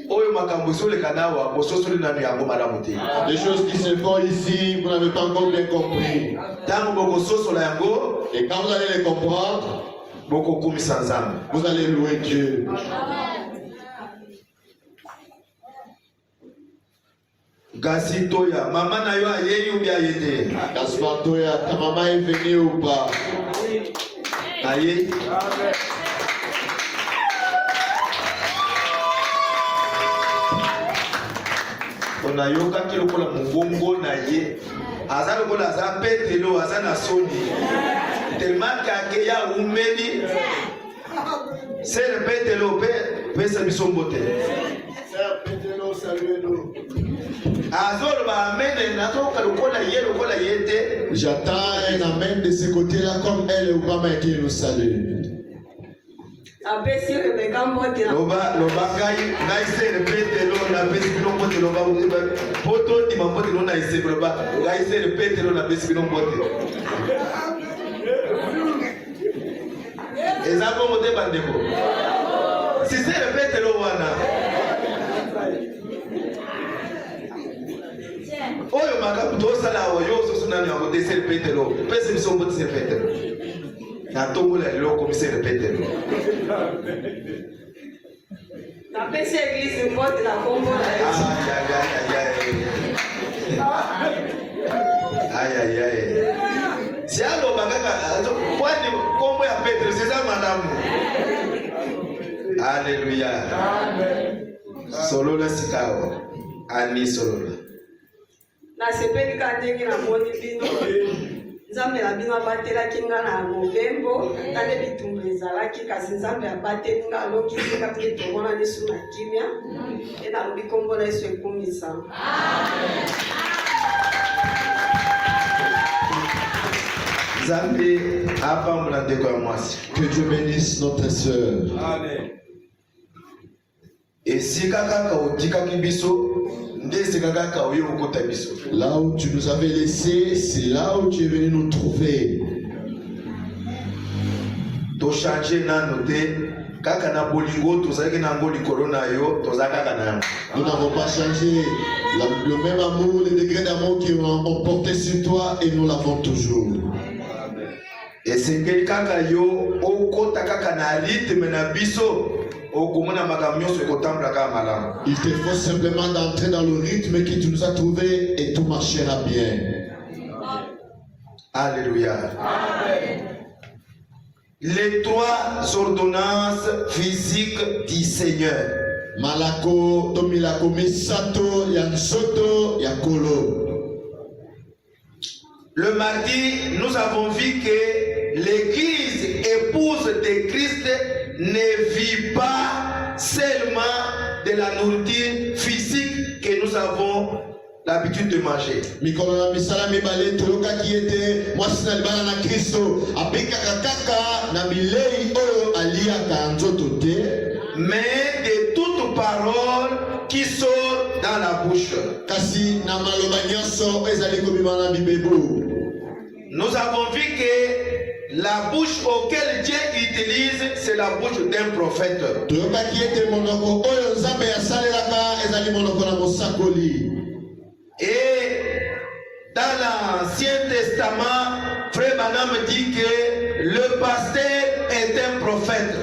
Oyo makambo soleka nawa bososoli nanu yango malamu te. les choses qui se font ici, vous n'avez pas encore bien compris. Tango bokososola yango Et quand vous allez les comprendre, bokokumisa Nzambe. vous allez louer Dieu. Gasi toya mama na yo ayei ou bien ayete. Gaspard Toya, ta maman est venue ou pas? Ayei. On a yoka ki lokola mongongo na ye. Aza lokola aza petelo aza na soni. Tellement que ya umeli. C'est le petelo pesa biso mbote. Sœur Pételo, saluez-nous. Azor ba amene na toka lokola yete. J'attends un amen de ce côté-là comme elle ou pas qui nous salue. Loba ngai se repete lo na besi bino mbote loba poto di mambote lo na ise loba ngai se repete lo na besi bino mbote. Ezako mote bandeko. Si se repete lo wana. Oyo makabu to sala oyo so sunani yango de se repete lo. Pese biso mbote se repete lo. Na tongo la lo comme se repete lo. La PC église porte la combo. Aïe. Si alors bagaka kwani kombo ya Petro c'est ça madame. Alléluia. Amen. Solo la sikao. Ani solo. nasepeli ka ndenge namoni bino nzambe na bino abatelaki nga na mobembo tande bitumbu ezalaki kasi nzambe abateli nga alokisi nga mpe tomona lisu na kimia e nalobi kombo na yesu ekumisa. Nzambe apambola ndeko ya mwasi. Que Dieu bénisse notre sœur. Amen. Esika kaka otikaki biso nde esika kaka oyo okota biso. Là où tu nous avais laissé, c'est là où tu es venu nous trouver. To changer nano te kaka na bolingo tozalaki nango likolo na yo toza kaka na yango. Nous n'avons pas changé le même amour, le degré d'amour qui ont porté sur toi et nous l'avons toujours. Esengeli kaka yo okota kaka na rythme na biso okomona makambo nyonso ekotambola kaka malamu. Il te faut simplement d'entrer dans le rythme que tu nous as trouvé et tout marchera bien. Alléluia. Amen. Les trois ordonnances physiques du Seigneur. Malako, Tomilako, Misato, Yansoto, Yakolo. Le mardi, nous avons vu que l'Église épouse de Christ ne vit pas seulement de la nourriture physique que nous avons l'habitude de manger. Mikolo misala mibale toloka kiete mwasi na libana na Kristo abikaka kaka na bilei oyo aliaka nzoto te, mais de toute parole qui sort dans la bouche. Kasi na maloba nyonso ezali kobima na bibebo. Nous avons vu que la bouche auquel Dieu utilise, c'est la bouche d'un prophète. Toloka kiete monoko oyo Nzambe yasalelaka ezali monoko na mosakoli. Et dans l'Ancien Testament, Frère Branham dit que le pasteur est un prophète.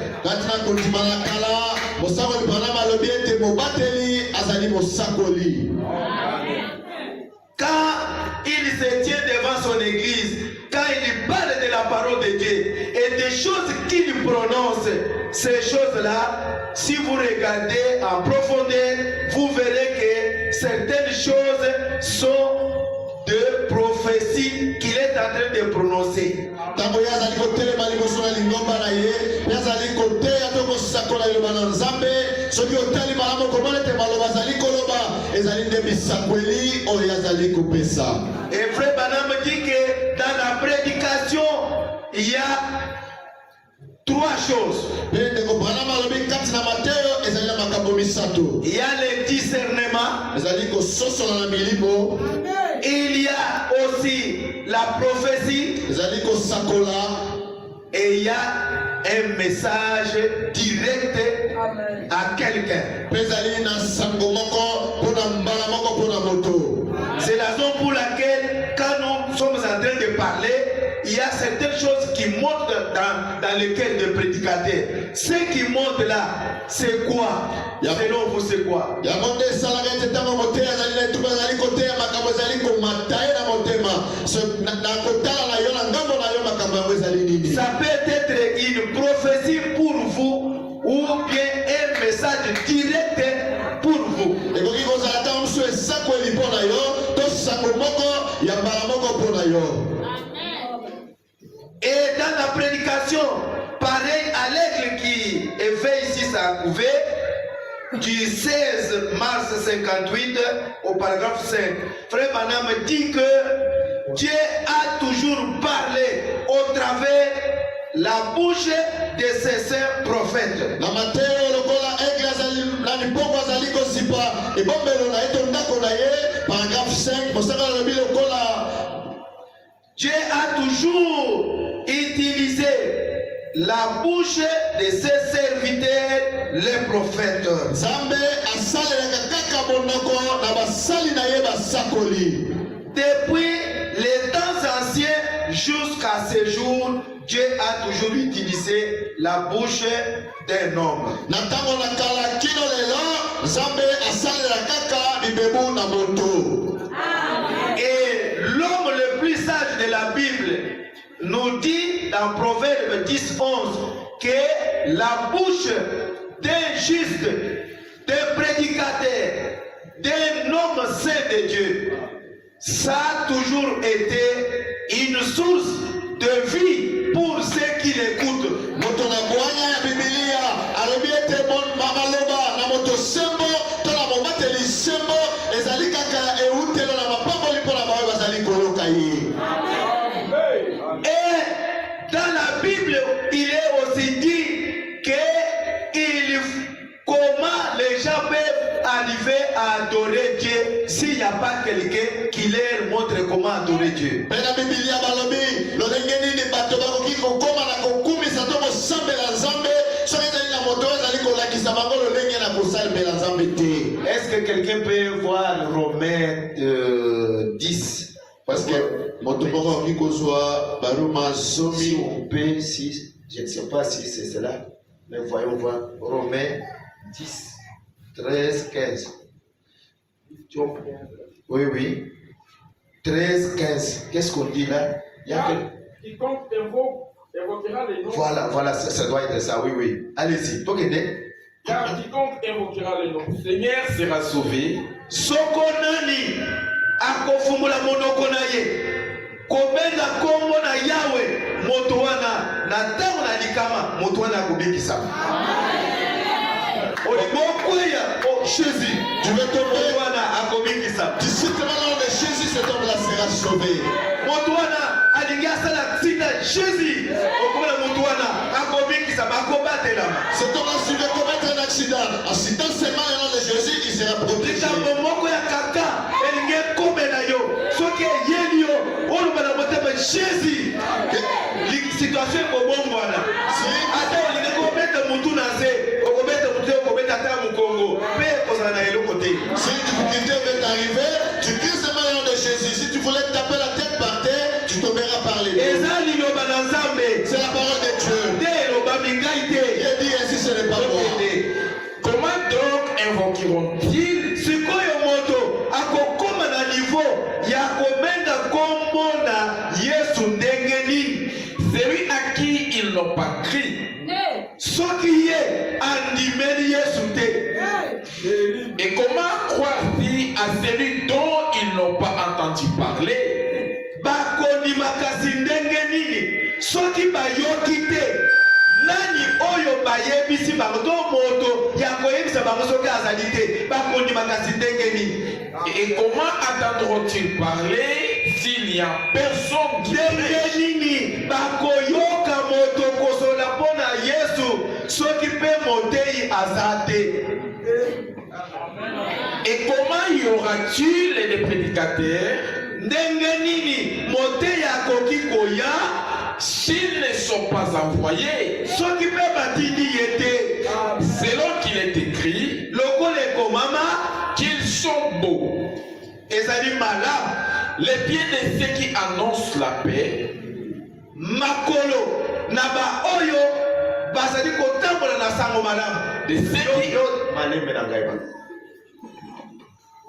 Quand il se tient devant son église, quand il parle de la parole de Dieu et des choses qu'il prononce, ces choses-là, si vous regardez en profondeur, vous verrez que certaines choses sont de prophéties qu'il est en train de prononcer. Et Frère Branham dit que dans la prédication, il y a trois choses. Il y a le discernement. Il y a aussi la prophétie. Et il y a un message direct à quelqu'un. C'est la raison pour laquelle quand nous sommes en train de parler, il y a certaines choses qui montent dans le cœur de prédicateur. Ce qui monte là, c'est quoi? Selon vous, c'est quoi? Ça peut être une prophétie pour vous ou bien un message direct pour vous. Et dans la prédication, pareil à l'aigle qui est fait ici, ça a couvé, du 16 mars 58 au paragraphe 5, Frère Branham dit que Dieu a toujours parlé au travers la bouche de ses saints prophètes. Dieu a toujours utilisé la bouche de ses serviteurs, les prophètes. Depuis les temps anciens jusqu'à ce jour, Dieu a toujours utilisé la bouche d'un homme. Et l'homme le plus sage de la Bible nous dit dans Proverbe 10, 11 que la bouche d'un juste, d'un prédicateur, d'un homme saint de Dieu, Ça a toujours été une source de vie pour ceux qui l'écoutent. Moto na bwanya ya Biblia alobi ete mamaloba na moto sembo to na momateli sembo ezali kaka eutelo na mapamboli mpona baoyo bazali koloka ye. Et dans la Bible, il est aussi dit comment les gens peuvent arriver à adorer Dieu s'il n'y a pas quelqu'un qui leur montre comment adorer Dieu. Pena Biblia balobi lolenge nini bato bakoki kokoma na kokumisa to kosambela Nzambe soki ezali na moto ezali kolakisa bango lolenge na kosalemela Nzambe te. Est-ce que quelqu'un peut voir Romains 10? Parce que moto moko akoki kozwa baroma Si zomi on peut, si, je ne sais pas si c'est cela, mais voyons voir Romains 10, 13, 15. Oui, oui. 13, 15. Qu'est-ce qu'on dit là? Il y a que... Quiconque évoquera les noms. Voilà, ça doit être ça, oui, oui. Allez-y, Car quiconque invoquera le nom du Seigneur sera sauvé. Sokonani akofungula monoko na ye kobenga kombo na Yawe moto wana na ntango na likama moto wana akobikisa. Olibokweya Jésus, tu veux tomber moto wana akobikisa. tu cites le nom de Jésus, cet homme-là sera sauvé. Moto wana alingi asala sina Jésus okomona moto wana akobikisa bakobatelama. Cet homme-là, s'il veut commettre un accident, en citant seulement le nom de Jésus, il sera protégé. likambo moko ya kaka elingi ekomela yo soki eyeli yo oloba na motema Jésus situation ekobombwana ata olingi kobeta mutu na se okobeta mutu okobeta ata mokongo mpe ekozala na eloko te. Si une difficulté veut t'arriver, tu cries seulement le nom de Jésus. Si tu voulais taper la tête par terre, tu tomberas par les dos. eza liloba na Nzambe C'est la parole de Dieu. te elobami ngai te. Il dit ainsi, ce n'est pas moi. Comment donc invoqueront-ils sikoyo moto akokoma na niveau ya kobenga kombo na Yesu ndenge nini celui à qui ils n'ont pas cru? soki ye andimeli Yesu te? Et comment croire-t-ils à celui dont ils n'ont pas entendu parler? bakondimaka si ndenge nini soki bayoki te? Nani oyo bayebisi bango to moto ya koyebisa bango soki azali te bakondimaka si ndenge nini? Et comment attendront-ils parler s'il n'y a personne qui ndenge prêche? nini bakoyoka moto kosola mpo na Yesu soki mpe motei aza te? Et comment y aura-t-il les prédicateurs ndenge nini motei akoki koya s'ils ne sont pas envoyés? soki mpe batindi ye te? Selon qu'il est écrit lokola ekomama qu'ils sont beaux, ezali malamu les pieds de ceux qui annoncent la paix, makolo na baoyo bazali kotambola na sango malamu. de ceux qui malembe na ngai bana.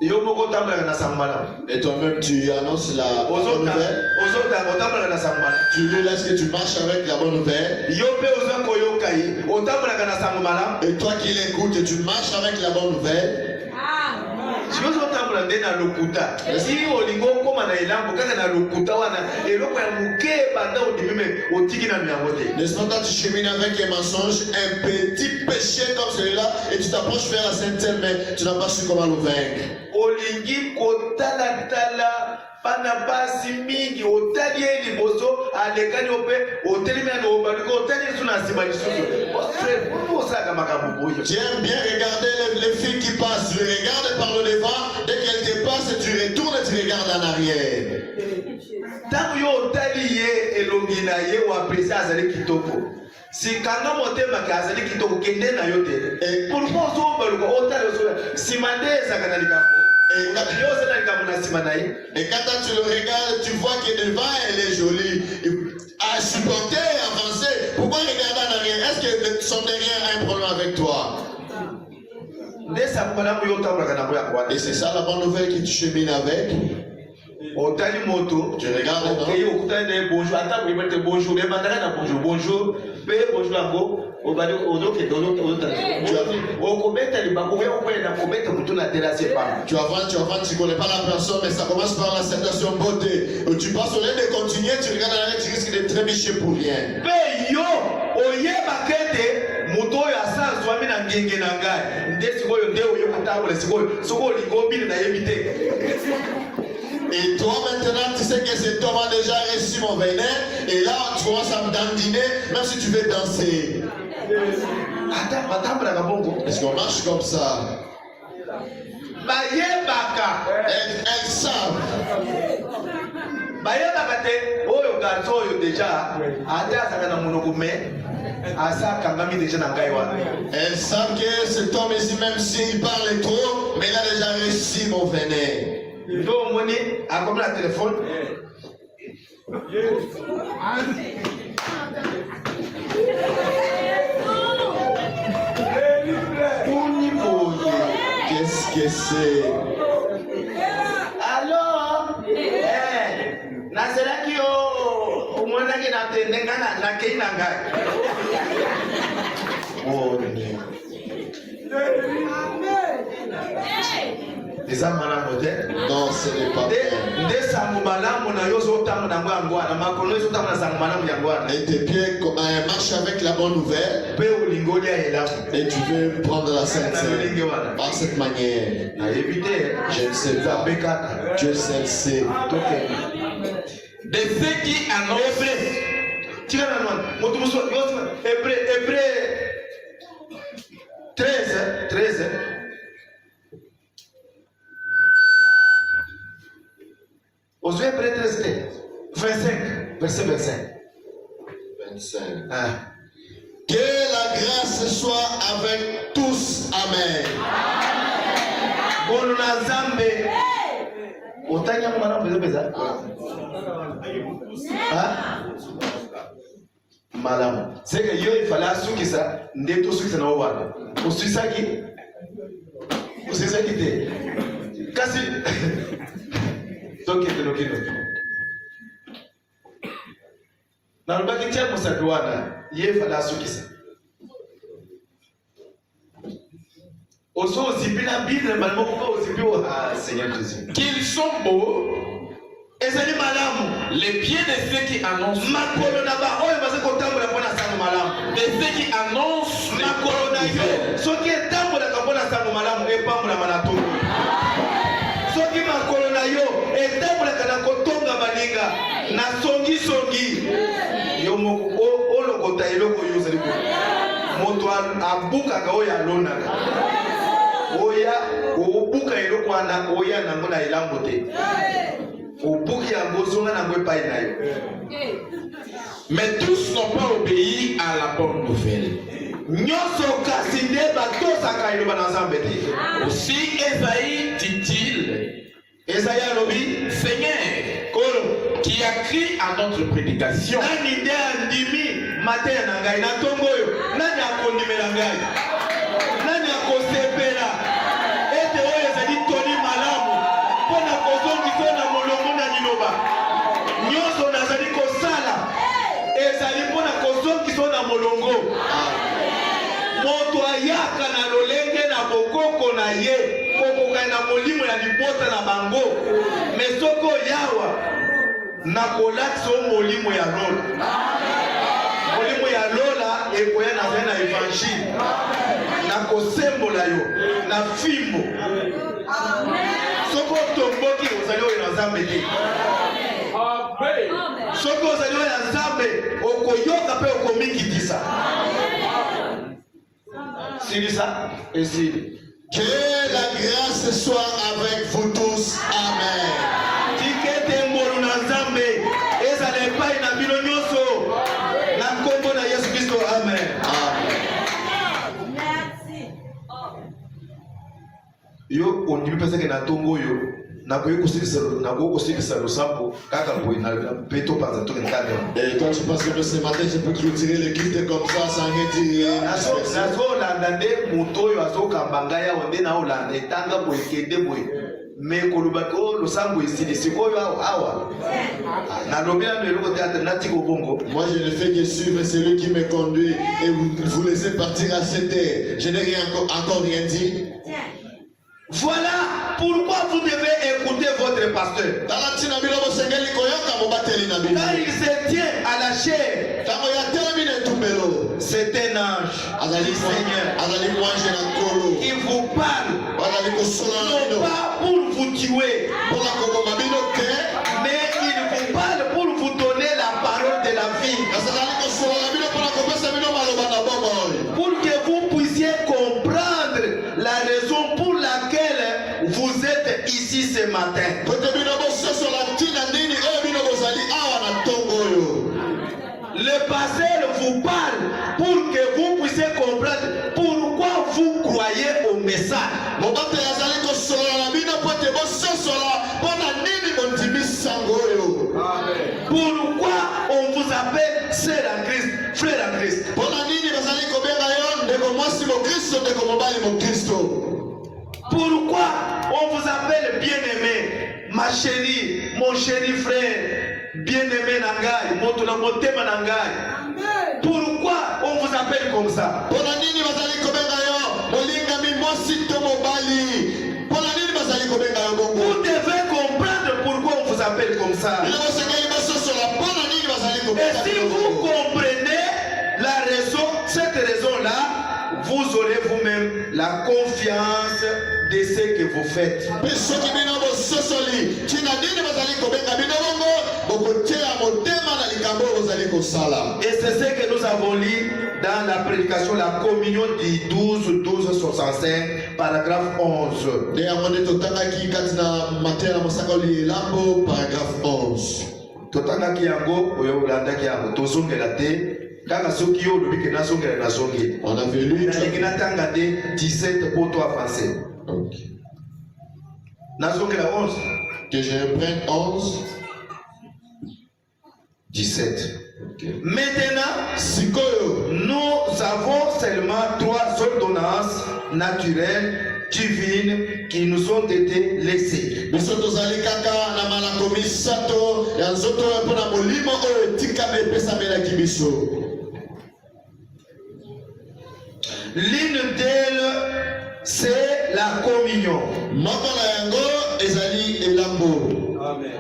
Yo moko otambolaka na sango malamu. Et toi-même, tu annonces la bonne nouvelle. otambolaka na sango malamu. Tu dis là ce que tu marches avec la bonne nouvelle. Yo mpe oza koyoka ye otambolaka na sango malamu. Et toi qui l'écoutes, tu marches avec la bonne nouvelle. sikoyo ozotambola nde na lokuta si olingi okóma na elambo kaka na lokuta wana eloko ya moke banda ondimi me otiki nano yango te. N'est-ce pas quand tu chemines avec un mensonge, un petit péché comme celui-là, et tu t'approches vers la sainteté, mais tu n'as pas su comment le vaincre. olingi kotalatala bana basi mingi otali ye liboso alekani yo mpe otelemi na obaluki otali lisu na nsima lisusu osalaka makambo boyo. Tu aimes bien regarder les filles qui passent. Tu les regardes par le devant. Dès qu'elles te passent, tu retournes et tu regardes en arrière. ntango yo otali ye elongi na ye oapresi azali kitoko sikanga motema ke azali kitoko kende na yo te pourkoi ozobaluka otali osola nsima nde ezaka na likambo yo oza na likambo na nsima na ye. Et quand tu le regardes, tu vois que devant elle est jolie. À supporter, avancer. Pourquoi regarder en arrière? Est-ce que son derrière a un problème avec toi? nde sango malamu yo otambolaka na yango ya Et c'est ça la bonne nouvelle que tu chemines avec. otali moto Tu regardes okei okutani naye bonjour ata koyebate bonjour ebandaka na bonjour bonjour mpe bonjour yango obali ozokende okobeta libako oya kokwenda kobeta motu na terase pana Tu avances, tu connais pas la personne, mais ça commence par la salutation beauté. Tu passes au lieu de continuer, tu regardes en arrière, tu risques de trébucher pour rien. mpe yo oyebaka ete moto oyo asala zwami na ngenge na ngai nde sikoyo nde oyokotambola sikoyo soki olingi obili nayebi te. Et toi maintenant, tu sais que cet homme a déjà reçu mon venin. Et là, tu commences à me dandiner, même si tu veux danser. Est-ce qu'on marche comme ça? Elles savent. bayebaka te oyo garso oyo deja ate azaka na monoko me asa akangami deja na ngai wana. Elles savent que cet homme ici, même s'il parle trop, mais il a déjà reçu mon venin. ndo omoni akomi na telefone Puni boye. Qu'est-ce que c'est? alo nazelaki yo omonaki na tendenga nakei na ngai eza malamu te. Non, ce n'est pas bien. nde sango malamu na yo ozotambo nango yango wana makolo ezotambo na sango malamu yango wana Et tes pieds marchent avec la bonne nouvelle. mpe olingi olia elamu Et tu veux prendre la sainte na lolingi wana par cette manière. nayebi te Je ne sais pas. nzambe kaka Dieu seul sait. tokende De ceux qui annoncent tika na nwana moto mosu hébreu 13 ozwi hébreu 13 te 25 verset 25 25. ah. Que la grâce soit avec tous. Amen. bonu na nzambe otanyango malamu pezapeza malamu seke yo ifale asukisa nde tosukisa na wana osukisaki te kasi tokende nalobaki tia mosapi wana ye ifale asukisa oso ozipi na bible mbala moko mpe ozipi seigneur jésus qu'ils sont beaux, ezali malamu les pieds de ceux qui annoncent, makolo na baoyo baza kotambola mpo na sango malamu de ceux qui annoncent les makolo na bonnes yo nouvelles. soki etambolaka mpo na sango malamu epambolama na tongo soki makolo na yo etambolaka na kotonga baninga na songisongi yo moko olokota eloko oyo ozali ko moto abukaka oyo alonaka oya obuka eloko wana oya nango na elambo te obuki yango ozonga nango epai na yo. Mais tous n'ont pas obéi à la bonne nouvelle. nyonso kasi nde batosaka eloba na nzambe te. Aussi Esaïe dit-il, Esaïe alobi Seigneur, kolo qui a crié à notre prédication, nani nde andimi mateya na ngai na ntongo oyo nani akondimela ngai nani akosepela ete oyo ezali toli malamu mpo na kozongisa na molongo na liloba nyonso nazali kosala ezali mpo na kozongisa na molongo moto ayaka na lolenge na bokoko na ye kokoka na molimo ya libota na bango me soki oyawa na kolakisa o molimo ya lola molimo ya lola ekoya na zai na evangile na kosembola yo na fimbo soki otomboki ozali oyo na nzambe te soki ozali oyo ya nzambe okoyoka mpe okomikitisa silisa esili. Que la grâce soit avec vous tous. Amen. tikete mbolu na nzambe ezala epai na bino nyonso na nkombo na yesu kristo amen. yo ondimi mpeseke na ntongo oyo nakoki kosilisa losambo kaka boye mpe topanza tokende kande Et quand tu penses que ce matin je peux clôturer le culte comme ça sans rien dire, nazolanda nde moto oyo azokamba ngai awo nde naolanda etanga boye kende boye mais kolubako losango ici sikoyo awa na lobia no eloko théâtre nati ko bongo. Moi je ne fais que suivre celui qui me conduit et vous laissez partir à cette heure. Je n'ai encore rien dit. Voilà pourquoi vous devez écouter votre pasteur. Quand il se tient à la chair, c'est un ange du Seigneur qui vous parle, non pas pour vous tuer, mais il vous parle pour vous donner la parole de la vie, pour que vous puissiez comprendre la raison pour laquelle vous êtes ici ce matin. Le pasteur vous parle pour que vous puissiez comprendre pourquoi vous croyez au message. Pourquoi on vous appelle sœur en Christ, frère en Christ. Pourquoi on vous appelle bien-aimé, ma chérie, mon chéri frère, bien-aimé Nangai, Motuna Motema Nangai. Pourquoi on vous appelle comme ça? Vous devez comprendre pourquoi on vous appelle comme ça. Et si vous comprenez la raison, cette raison-là, vous aurez vous-même la confiance de ce que vous faites. Et c'est ce que nous avons lu dans la prédication, la communion du 12-12-65, paragraphe 11. Paragraphe 11. Totanga yango oyo ulanda yango tozongela te kaka soki yo lobike nazongela nazongi. On avait lu na tanga de 17 pour toi avancer. OK. Nazongela 11. Que je prenne 11 17. Okay. Maintenant, nous avons seulement 3 ordonnances naturelles divines qui nous ont été laissées. L'une d'elles, c'est la communion. Amen.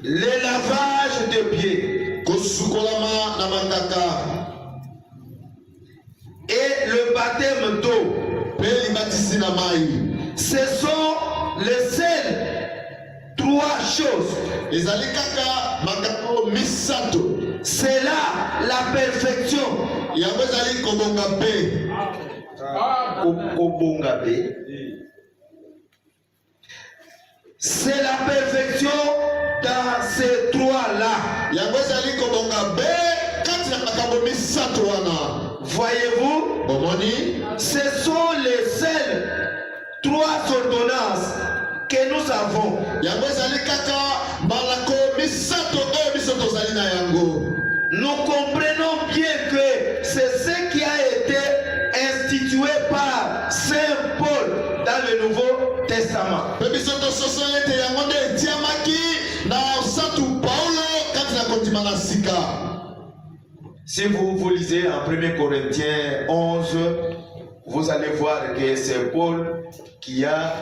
Le lavage de pieds et le baptême d'eau. Ce sont les seules 3 choses. C'est là la perfection. C'est la perfection dans ces 3-là. Voyez-vous, ce sont les seules 3 ordonnances que nous avons. Nous comprenons bien que c'est ce qui a été institué par Saint Paul dans le Nouveau Testament. Si vous lisez en 1 Corinthiens 11, vous allez voir que c'est Paul qui a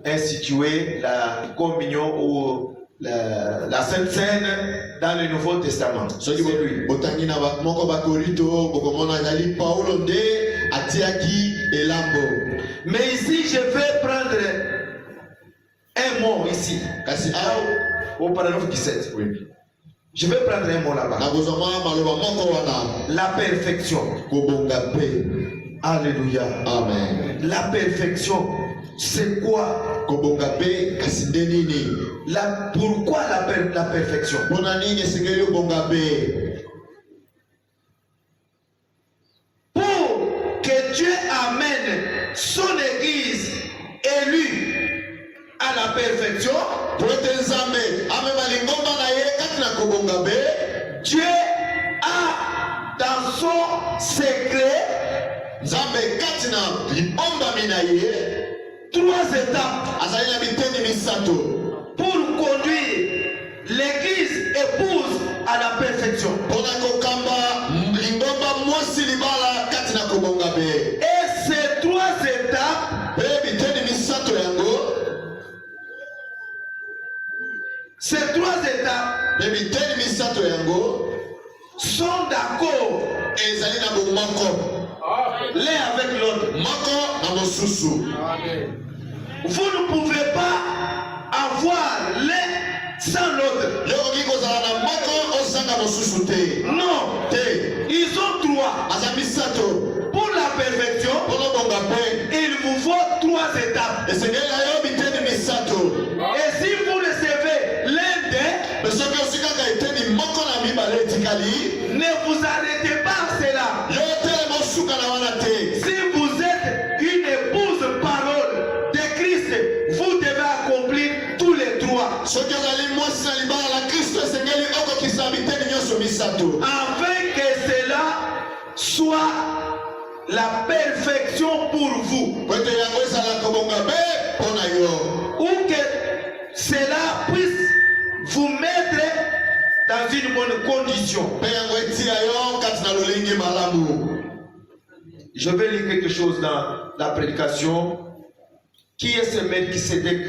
institué la communion ou la Sainte Seine dans le Nouveau Testament. C'est lui. Mais ici, je vais prendre un mot ici. Au paragraphe 17. Oui. Je vais prendre un mot là-bas. La perfection. Alléluia. Amen. La perfection, c'est quoi? Pourquoi la perfection? Pour que Dieu amène son église élue à la perfection, Dieu a dans son secret Nzambe katina liomba minaye 3 étapes azali na biteni misato pour conduire l'église épouse à la perfection. pona kokamba lingomba mwasi libala katina kobonga be. Et ces 3 étapes, Pe biteni misato yango, ces 3 étapes pe biteni misato yango sont d'accord ezali na bomoko l'un avec l'autre. moko na mosusu. Vous ne pouvez pas avoir l'un sans l'autre. Yokoki kozala na moko osanga mosusu te. Non, Te ils ont 3. aza misato Pour la perfection, pona bonga pe il vous faut 3 étapes. esengeli na yo biteni misato. Et si vous recevez l'un d'eux, Me soki osikaka eteni moko na mibale etikali, ne vous arrêtez pas à cela. yo telema osuka na wana te. Si vous êtes une épouse parole de Christ, vous devez accomplir tous les 3. Soki ozali mwasi na libala la Kristo esengeli okokisa biteni nyonso misato. Afin que cela soit la perfection pour vous. Po ete yango ezala kobonga be mpo na yo. Ou que cela puisse vous mettre dans une bonne condition. Mpe yango etia yo kati na lolenge malamu. Je vais lire quelque chose dans la prédication. Qui est ce Melchisédek?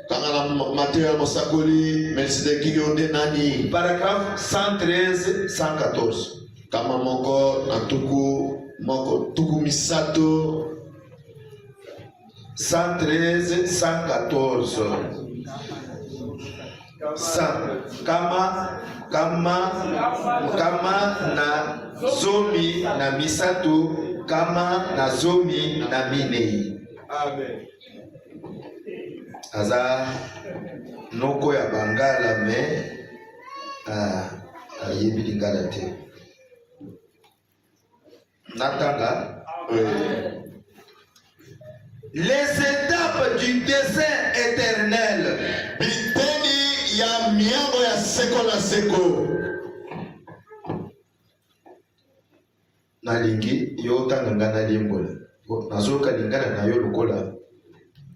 Tanga na Mateyo ya mosakoli Melkisedeki yo nde nani? Paragraphe 113, 114. Kama moko na tuku misato 113, 114. Kama na zomi na misato, kama na zomi na minei. Amen. Aza noko ya bangala me ayebi lingala te. Natanga. Les étapes du dessein éternel. biteni ya miango ya seko na seko. Nalingi yo tanga ngana limbola. Nazoka lingana na yo lokola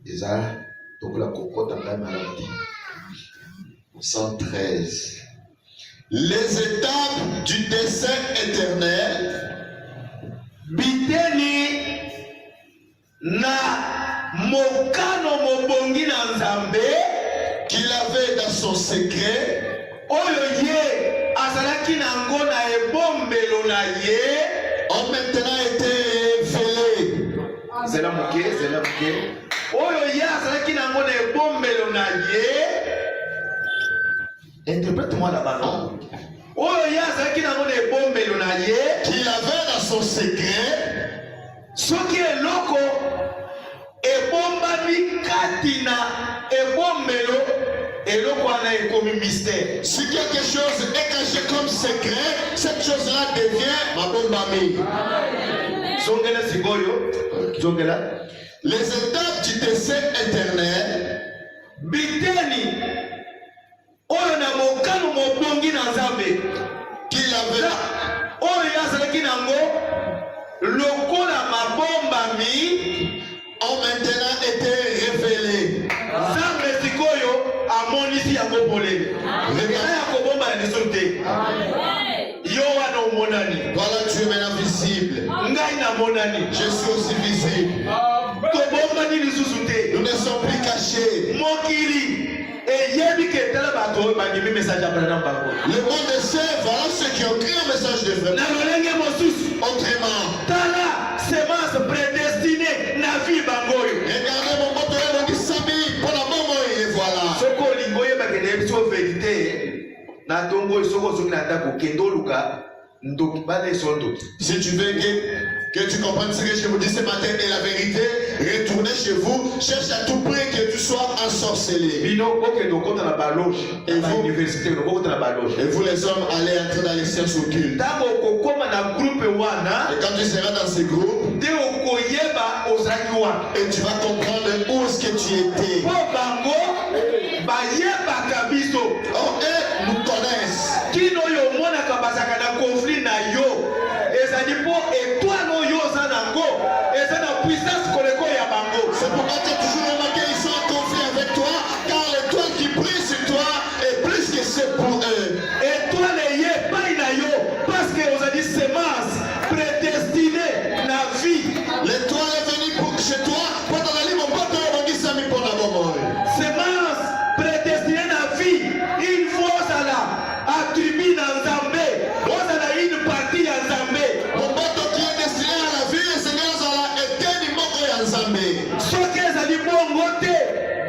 eza lokola kokota ngana na te. 113. Les étapes du dessein éternel. Biteni na mokano mobongi na Nzambe Qu'il avait dans son secret. oyo ye azalaki nango na ebombelo na ye Ont maintenant été révélés. Zela moke. oyo ye azalaki nango na ebombelo na ye Interprète-moi là-bas, non? oyo ye azalaki nango na ebombelo na ye Qu'il avait dans son secret. soki eloko ebombami kati na ebombelo eloko wana ekomi mystère. Si quelque chose est caché comme secret, cette chose-là devient ma bombami. Zongela sikoyo, zongela. Les étapes du dessein éternel. Biteni oyo na mokano mobongi na Nzambe Qu'il avait. oyo yazalaki nango lokola mabombami Ont maintenant été révélés. Nzambe sikoyo amonisi yango polele eza ya kobomba na liso te. Yo wana omonani, Voilà, tu es maintenant visible. ngai namonani, Je suis aussi visible. tobombani lisusu te. Nous ne sommes plus cachés. Mokili eyebi ke tala bato oyo bandimi message ya Branham bango Le monde sait, voilà ceux qui ont créé un message de vrai. na lolenge mosusu. Autrement, Tala semence prédestinée na vie bango oyo. regardez mon moto et mon disami pour la maman et voilà. Soko olingo oyebaka na yebiso vérité na ntongo oyo soko ozongi na ndako kende oluka ndoki bana eso ndoki. Si tu veux que tu comprennes ce que je vous dis ce matin et la vérité, retournez chez vous, cherche à tout prix que tu sois ensorcelé. Bino okende okota na baloge na université okota na baloge. Et vous les hommes, allez entrer dans les sciences occultes. Ntango okokoma na groupe wana Et quand tu seras dans ces groupes, nde okoyeba ozalaki wana. et tu vas comprendre où est-ce que tu étais. Po bango bayebaka biso Oh, eux nous connaissent. kino oyo omonaka bazalaka na conflit na yo ezali mpo étoile oyo oza nango soki ezali bongo te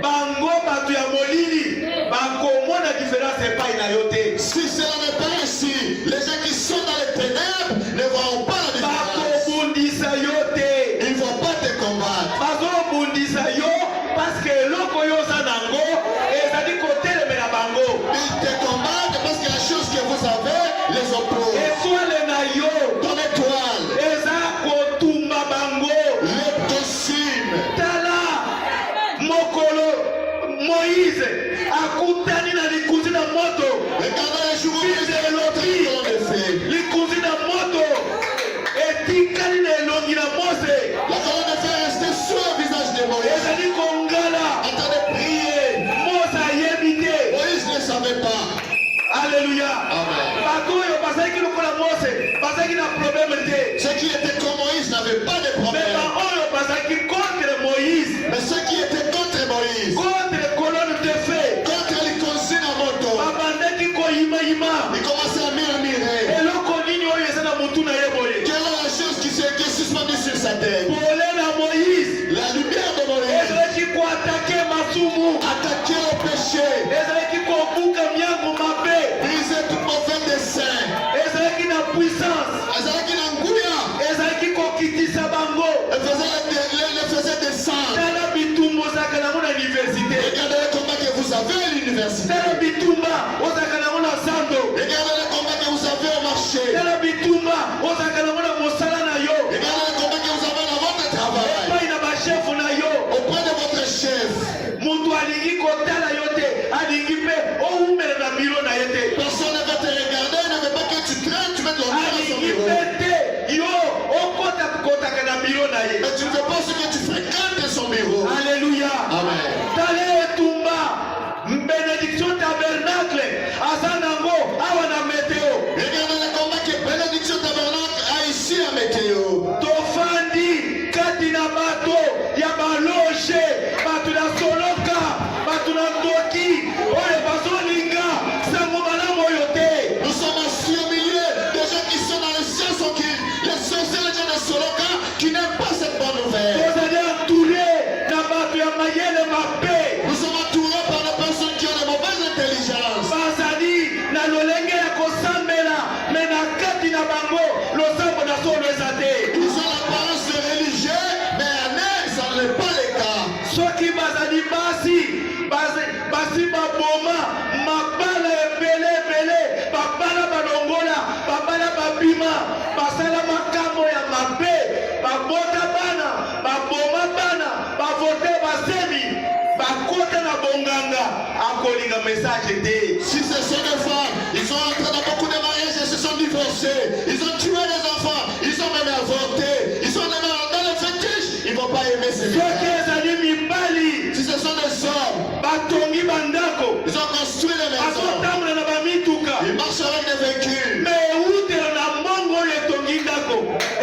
bango bato ya molili bakomona différence epai na yo te. Si cela n'est pas ainsi, les gens qui sont dans les ténèbres ne verront pas la différence. bakobundisa yo te. Ils ne vont pas te combattre. bazobundisa yo parce que eloko yo oza nango ezali kotelemela bango. Ils te combattent parce que la chose que vous avez les oppose. etwale na yo Ton étoile, eza kotumba bango. l'optocime. tala mokolo moïse akutani na likunzi na moto. Regardez les jours où Fils vous de êtes Elohim. dans le feu. likunzi na moto etikali na elongi na mose La colonne de feu est restée sur le visage de Moïse. ezali kongala. En train de prier. mose ayebi te. Moïse ne savait pas. alleluya. Amen. bato oyo bazalaki lokola mose bazalaki na probleme te. Ceux qui étaient comme Moïse n'avaient pas de me problème. baoyo bazalaki contre moïse Mais ceux qui étaient contre Moïse, contre kolone de fe contre les consignes à moto, babandaki koyimayima ils commençaient à murmurer. eloko nini oyo eza na motu na ye boye. Quelle est la chose qui est suspendue sur sa tête? pole na moïse La lumière de Moïse. ezalaki koatake masumu Attaquer le péché. ezalaki kobuka miango mabe Briser tout mauvais dessein. ezalaki na puissance Azalaki Nanguya. ezalaki kokitisa bango. Elle faisait descendre. tala bitumba ozalaka nango na université. Regardez le combat que vous avez à l'université. tala bitumba ozalaka nango na zando. Regardez le combat que vous avez au marché. tala bitumba ozalaka nango na mosala na yo. Regardez le combat que vous avez dans votre travail. epai na bashefu na yo. Auprès de votre chef. moto alingi kotala yo te alingi mpe oumela na biro na ye te. Personne ne va te regarder, il ne veut pas que tu traînes, tu mets de l'honneur à son alingi bureau. mpe te yo okotaka na biro na ye. Mais tu ne veux pas ce que tu fréquentes son bureau. alleluya. Amen. tala etumba bénédiction tabernacle aza nango awa na meteo. Regardez le combat que Bénédiction Tabernacle a ici à Météo. tofandi kati na bato ya baloge bato na soloka bato na ndoki oyo bazolinga sango malamu oyo te. Nous sommes assis au milieu des gens qui sont dans les sciences occultes, les sorciers, les gens de Soloka qui n'aiment pas cette bonne nouvelle. tozali entouré na bato ya mayele mabe Nous sommes entourés par des personnes qui ont de mauvaises intelligences. bazali na lolenge ya kosambela me na kati na bango losambo na solo eza te. Ils ont l'apparence de religieux, mais en eux, ça n'est pas le cas. soki bazali basi baboma mabala ebele babala balongola babala babima basala makambo ya mabe babota bana baboma bana bavote basemi bakota na bonganga akolinga message te. Si ce sont des femmes, ils sont entrés dans beaucoup de mariages et se sont divorcés. Ils ont tué des enfants, ils ont même avorté. Ils sont même dans le fétiche. Ils ne vont pas aimer ces soki messages. ezali mibali Si ce sont des hommes, batongi bandako ils ont construit des maisons. bazotambola na bamituka Ils marchent avec des véhicules. me eutela na mbongo oyo etongi ndako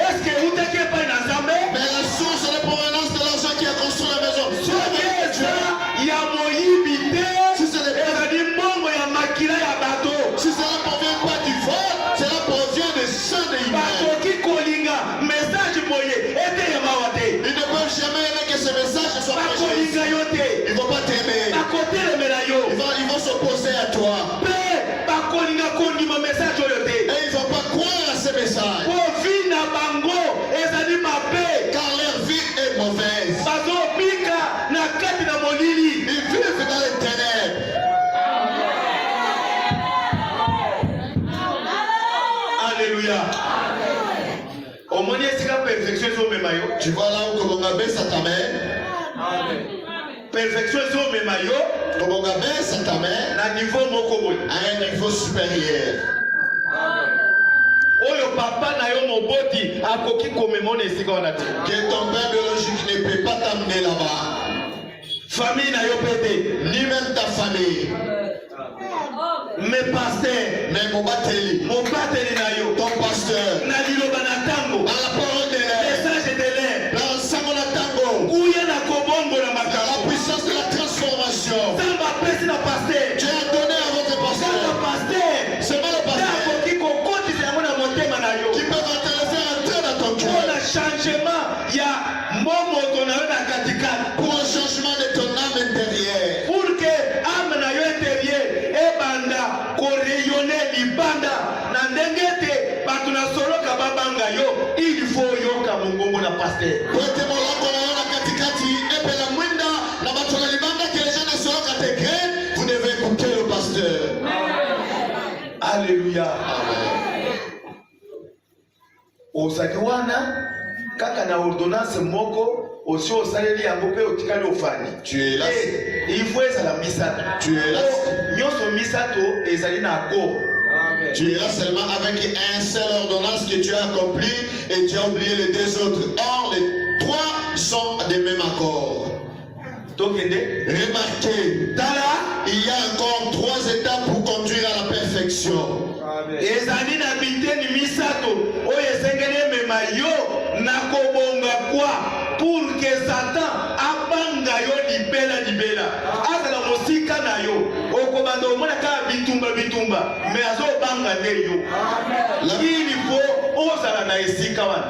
eske eutaki epai na nzambe. Mais la source de provenance de l'argent qui a construit la maison, c'est soki avec eza Dieu. ya moyibi te Si ce n'est pas- ezali mbongo ya makila ya bato. Si cela ne provient pas du vol, cela provient des saints de l'humain. bakoki kolinga message boye ete ya mawa te. Ils ne peuvent jamais aimer que ce message soit péché. bakolinga yo te Ils ne vont pas t'aimer. bakotelemela yo Ils vont s'opposer à toi. mpe bakolinga kondima message oyo te. Et ils ne vont pas croire à ce message. po vi na bango ezali mabe Car leur vie est mauvaise. bazobika na kati na molili. Ils vivent dans les ténèbres. alleluya. omoni esika perfection ezomema yo. Tu vois là où Kobongabe ça t'amène. perfection ezomema yo Kobongabe ça t'amène na niveau moko boye à un niveau supérieur. oyo papa na yo moboti akoki komemona esika wana te. Que ton père biologique ne peut pas t'amener là-bas. famille na yo mpe te. Ni même ta famille. me paster Mais mon bateli, mobateli na yo ton pasteur, na liloba na ntango dans la parole de l'air, message de l'air dans le Sango Tango, kuya na kobongola dans la makambo. puissance de la transformation. nzambe apesi na paster Tu as donné à votre kaka pasteur. paster C'est pas le nde pasteur akoki kokotisa yango na motema na yo qui peut te le faire entrer dans ton mpona cœur. changement ya mbomoto na yo na ete bato na solo ka babanga yo il faut yoka mongongo na pasteur. Pote molongo na yo na katikati epela mwinda na bato na libanda que les gens ne seront qu'à te craindre, vous devez écouter le pasteur. Alléluia. Ozaki wana kaka na ordonnance moko aussi osaleli yango pe otikali ofani. Tu es là. Il faut ezala misato. Tu es là. Nyonso misato ezali na accord. Tu es là seulement avec un seul ordonnance que tu as accompli et tu as oublié les deux autres. Or, les trois sont des mêmes accords. Remarquez, il y a encore trois étapes pour conduire à la perfection. Ezali na biteni misato oyo esengeli emema yo na kobonga kwa pour que Satan abanga yo libela azala mosika na yo okobanda omona kaka bitumba me azobanga nde yo ili po ozala na esika wana.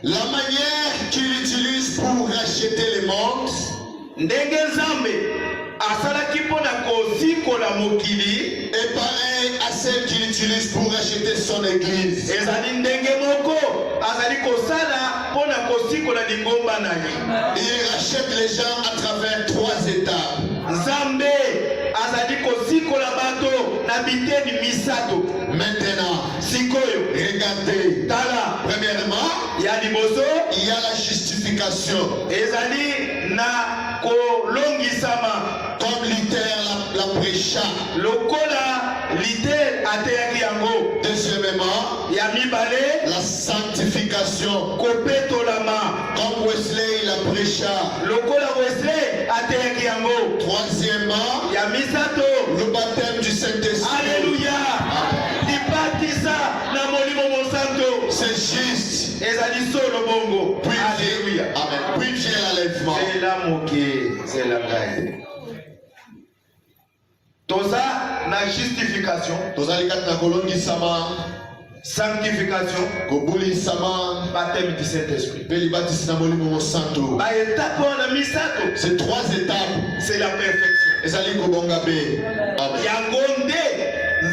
La manière qu'il utilise pour racheter les mondes ndenge Nzambe asalaki mpona kozikola mokili est pareil à celle qu'il utilise pour racheter son église. ezali ndenge moko azali kosala mpona kozikola lingomba na ye. Il rachète les gens à travers trois étapes. Nzambe azali kozikola bato na biteni misato. Maintenant, sikoyo regardez. Tala. Premièrement, ya liboso il y a la justification. ezali na kolongisama Comme Luther la prêcha. lokola Luther ateyaki yango. Deuxièmement, ya mibale la sanctification. kopetolama Comme Wesley la prêcha. lokola Wesley ateyaki yango. Troisièmement, ya misato le baptême du Saint-Esprit. Alléluia. Libatisa na molimo mosanto. C'est juste. ezali solo bongo. Puis Alléluia. Amen. Puis vient l'enlèvement. C'est la moke, c'est la gagne. Toza na justification, Tozali kati na kolongisama, sanctification, kobulisama, baptême du Saint-Esprit. pe libatisi na molimo mosantu. Ba étape na misato, Ces trois étapes c'est la perfection. ezali kobonga be. Amen. Yango nde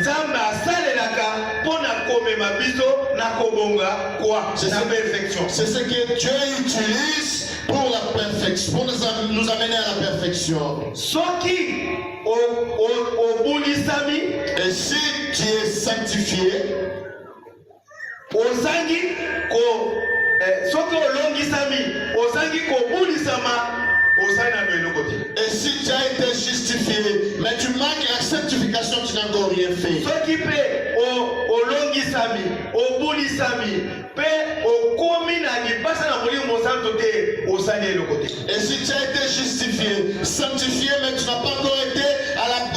Nzambe asalelaka mpona komema biso na kobonga kwa na perfection. C'est ce que Dieu utilise pour la perfection, pour nous amener à la perfection. Soki obulisami, Et si tu es sanctifié, ozangi ko soki olongisami, ozangi kobulisama, osana no eloko te. et si tu as été justifié, mais tu manques la sanctification, tu n'as encore rien fait. Soki pe olongisami, obulisami, pe okomi na libasa na molimo mosantu te, osani eloko te. Et si tu as été justifié, sanctifié, mais tu n'as pas encore été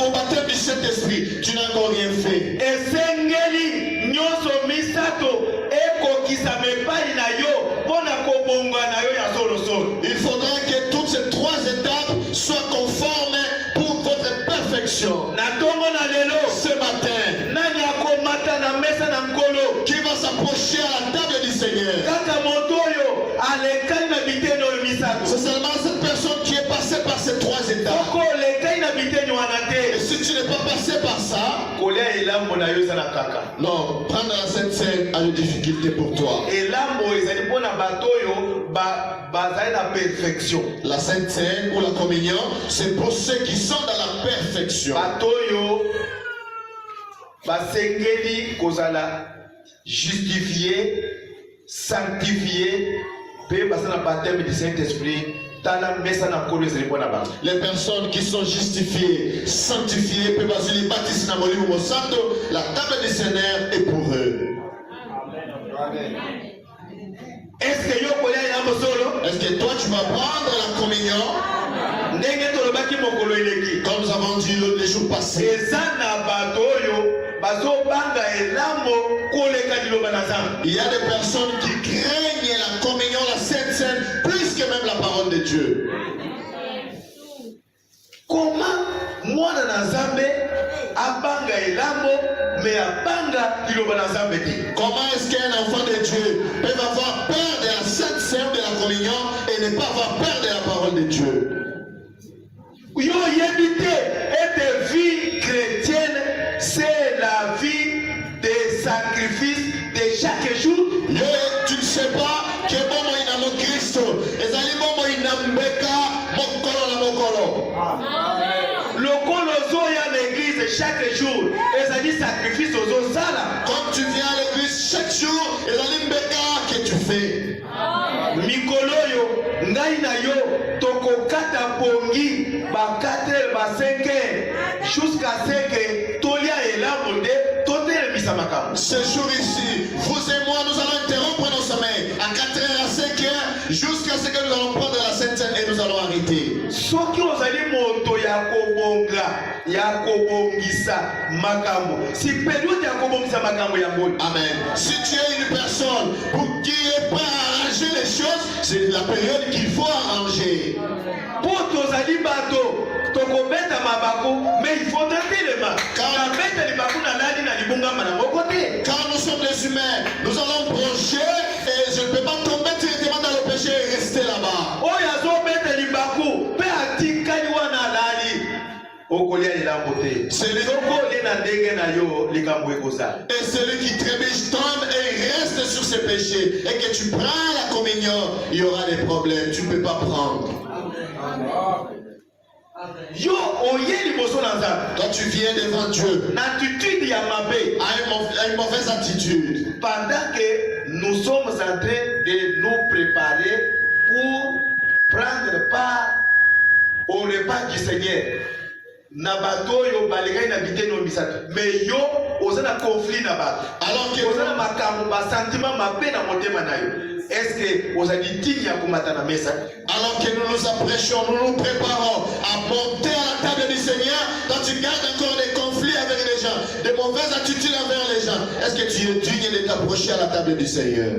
au baptême du Saint-Esprit, tu n'as encore rien fait. Esengeli nyonso misato ekokisama epai na yo mpona kobonga na yo ya solosolo. Il faudra que toutes ces trois étapes soient conformes pour votre perfection. Na tongo na lelo Ce matin, nani akomata na mesa na nkolo qui va s'approcher à la table du Seigneur? kaka moto oyo alekani na biteni oyo misato. C'est seulement cette personne qui est passée par ces trois étapes. Soko olekani na biteni wana Et te, si tu n'es pas passé par ça, kolia elambo na yo eza na kaka. non, prendre la Sainte Seine a une difficulté pour toi. Elambo ezali mpona bato oyo bazali na perfection. La Sainte Seine ou la communion, c'est pour ceux qui sont dans la perfection. Bato oyo basengeli kozala justifié, sanctifié, pe basala baptême du Saint-Esprit. Tala mesa na nkolo ezali mpona bango. Les personnes qui sont justifiées, sanctifiées, peuvent les baptiser dans le Molimo Santo, la table du Seigneur est pour eux. Amen. Est-ce que yo kolia elambo solo? Est-ce que toi tu vas prendre la communion, Ndenge tolobaki mokolo eleki. comme nous avons dit les jours passés? Eza na bato oyo bazobanga elambo koleka liloba na Nzambe. Il y a des personnes qui craignent la communion, la Sainte Seine, plus que même la parole de Dieu. Comment mwana na Nzambe abanga elambo mais abanga liloba na Nzambe te? Comment est-ce qu'un enfant de Dieu peut avoir peur de la Sainte Seine, de la communion, et ne pas avoir peur de la parole de Dieu? Yo yebi te ete vie chrétienne c'est la vie sacrifices de chaque jour. Yo, tu ne sais pas que bon il a mon Christ. Ezali bon il a mbeka mokolo na mokolo. Le colosso y a l'église chaque jour. Et ça dit sacrifice aux autres salles. Quand tu viens à l'église chaque jour, ezali mbeka que tu fais. Mikoloyo, ngai na yo, toko kata pongi, ba 4 ba 5 jusqu'à ce que tolia et la monde, totel misamaka. Ce jour ici, vous et moi, nous allons interrompre nos sommeils à 4h à 5h jusqu'à ce que nous allons prendre la Sainte Seine et nous allons arrêter. Soki ozali moto ya kobongisa makambo. Si période ya kobongisa makambo ya ngoli. Amen. Si tu es une personne pour qui est prêt à arranger les choses, c'est la période qu'il faut arranger. Pour tozali bato, tokobeta mabako, mais il faut traiter les mains. Car la bête les bakou na lali na libunga mana mokote. Car nous sommes des humains, nous allons broncher et je ne peux pas tomber directement dans le péché et rester là-bas. Oya zo beta libaku, pe atikali wana lali. Okolia lilambote. C'est le okole na ndenge na yo likambo ekosa. Et celui qui trébuche tombe et reste sur ses péchés et que tu prends la communion, il y aura des problèmes, tu ne peux pas prendre. Yo oye liboso na nzambe. Quand tu viens devant Dieu, l'attitude ya mabe à une mauvaise attitude, pendant que nous sommes en train de nous préparer pour prendre part au repas du Seigneur. Na bato yo balengai na biteno misato. Mais yo ozana conflit na bato. Alors que ozana makambo ba sentiment mabe na motema na yo. Est-ce que vous avez dit qu'il y a un message? Alors que nous nous apprêchons, nous nous préparons à monter à la table du Seigneur, quand tu gardes encore des conflits avec les gens, des mauvaises attitudes envers les gens, est-ce que tu es digne de t'approcher à la table du Seigneur?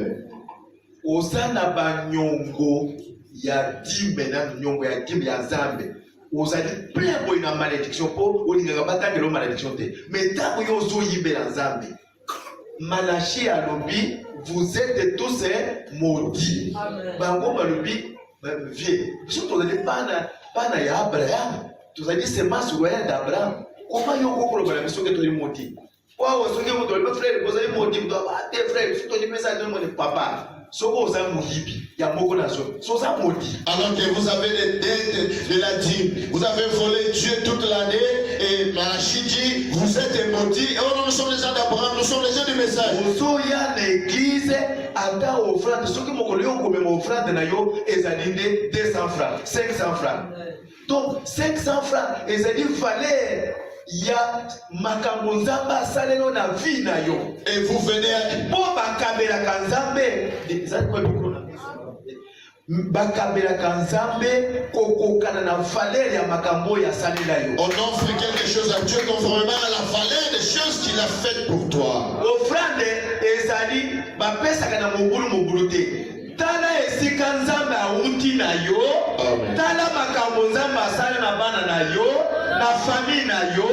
Osana banyongo ya dimbe na nyongo ya dimbe ya zambe. Osali plein boy na malédiction po olinga batanga lo malédiction te. Mais tango yo zo yibe na zambe. Malachi alobi, vous êtes tous maudits. Bango malobi, vieux. Surtout vous n'allez pas na Abraham. Vous allez c'est masse royale d'Abraham. Comment yo kokolo bala biso ke to maudit? Wa soke mo to frère, vous allez maudit, vous tes frères, surtout les messages de mon papa. Soko za muhibi ya moko na so. So za maudit. Alors que vous avez les dettes de la dîme, vous avez volé Dieu toute l'année et Malachi dit vous êtes maudits. Et nous sommes les gens d'Abraham, nous sommes les gens du message. Ozo ya l'église ata offrande, soki moko yo ko même offrande na yo ezalinde 200 francs, 500 francs. Donc 500 francs ezali valeur ya makambo nzamba salelo na vie na yo. Et vous venez pour bakabela kanzambe ezali kwa mikro na bakabela kanzambe kokokana na valeur ya makambo ya salela yo. On offre quelque chose à Dieu conformément à la valeur des choses qu'il a faites pour toi. Offrande ezali bapesaka na mobulu te. Tala esika nzambe auti na yo, tala makambo nzambe asala na bana na yo, na famille na yo.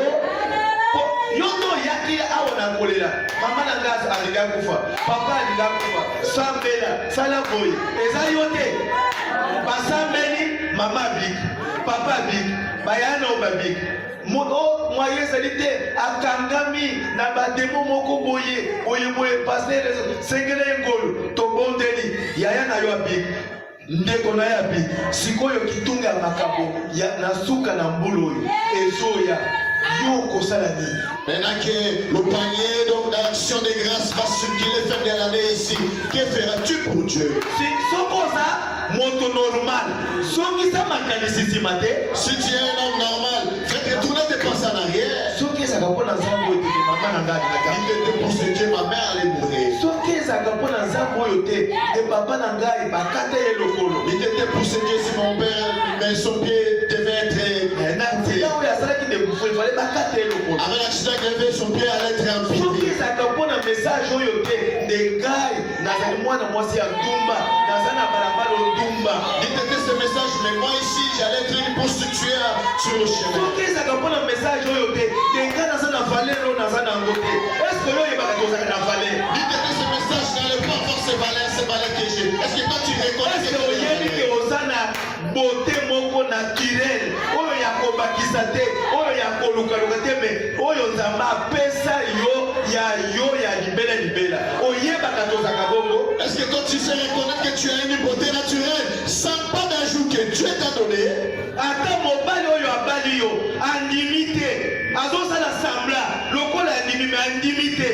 Yo no yaki awo na kolela. Mama na ngazi alinga kufa, papa alinga kufa, sambela, sala boy. Eza yo te. Basambeli mama big, papa big, bayana obabig. Moye salite akangami na bademo moko boye passer sengele ngolo to bondeli yaya na yo abi ndeko na ya bi sikoyo kitunga makambo ya nasuka na mbulu oyo ezoya yo kosala nini? Maintenant que le panier donc d'action de grâce va circuler fin de l'année ici, que feras-tu pour Dieu? Si sokoza moto normal, soki sa makanisi mate, si tu es un homme normal, fais retourner tes pensées en arrière. Soki ça kapona nzambo te maman nanga na il était pour ce que ma mère allait mourir. Soki ça kapona nzambo te et papa nanga bakata ye lokolo. Il était pour ce que si mon père mais son pied devait être nanti. Là où il y a ça qui il fallait bakata ye lokolo. Avec l'accident qu'il avait son pied allait être amputé. Soki ça kapona message oyo te de gars nazali mwana mwasi ya Dumba nazana barabara Dumba. Il était ce message mais moi ici j'allais être une prostituée sur le chemin. Soki ça kapona message oyo te de gars nazana valeur nazana ngote. Est-ce que yo yebaka kozaka na valeur? Il était ce message n'allait pas avoir ces valeurs que j'ai. Est-ce que toi tu reconnais que oyebi ke osana beauté moko naturelle oyo ya kobakisa te oyo ya koluka luka te mais oyo nzamba apesa yo ya yo ya libela libela oyebaka tozaka bongo. Est-ce que toi tu sais reconnaître que tu as une beauté naturelle sans pas d'ajout que Dieu t'a donné? Ata mobali oyo abali yo andimi te azosala sambla lokola andimi me andimi te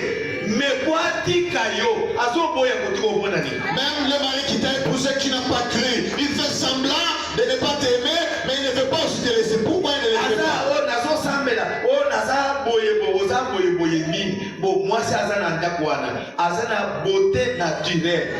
mais po atika yo azoboya kotika omona nini. Même le mari qui t'a épousé qui n'a pas cru, il fait semblant de ne pas t'aimer, mais il ne veut pas aussi te laisser. Pourquoi il ne le fait pas? O nazosambela o naza boye oza boye nini bo mwasi aza na ndako wana aza na beauté naturelle.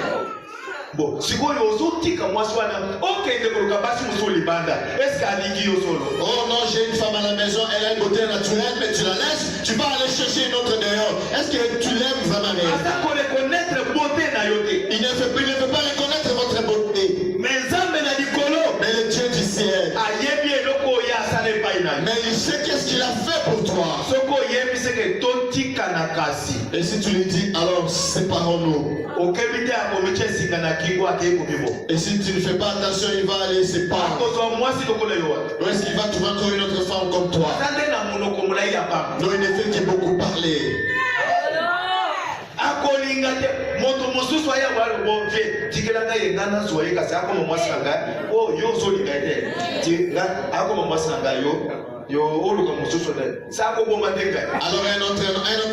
Bon, sikoyo ozotika mwasi wana okende koluka basi mosusu libanda est-ce que alingi yo solo? Oh non, j'ai une femme à la maison, elle a une beauté naturelle, mais tu la laisses, tu vas aller chercher une autre dehors. Est-ce que tu l'aimes vraiment? Ata ko reconnaître beauté na yo te. Il ne veut pas reconnaître votre beauté. Mais Nzambe na likolo, Mais le Dieu du ciel, ayebi eloko ya asala epai na yo. mais il sait qu'est-ce qu'il a fait pour toi. Soko oyebi seke totika na kasi. Et si tu lui dis, alors séparons-nous. Okebi te akomitia esinga na kingo akei komibo. Et si tu ne fais pas attention, il va aller séparer. Akozwa mwasi lokola yo wana. Ou est-ce qu'il va trouver encore une autre femme comme toi? Aza nde na monoko molai ya pamba. Non, il ne fait que beaucoup parler. Akolinga te moto mosusu aya wala bonje tikela ngai nga nazwa ye kasi akoma mwasi na ngai o yo ozolinga ye te nga akoma mwasi na ngai yo oluka mosusu te sa akoboma te ngai. Alors un autre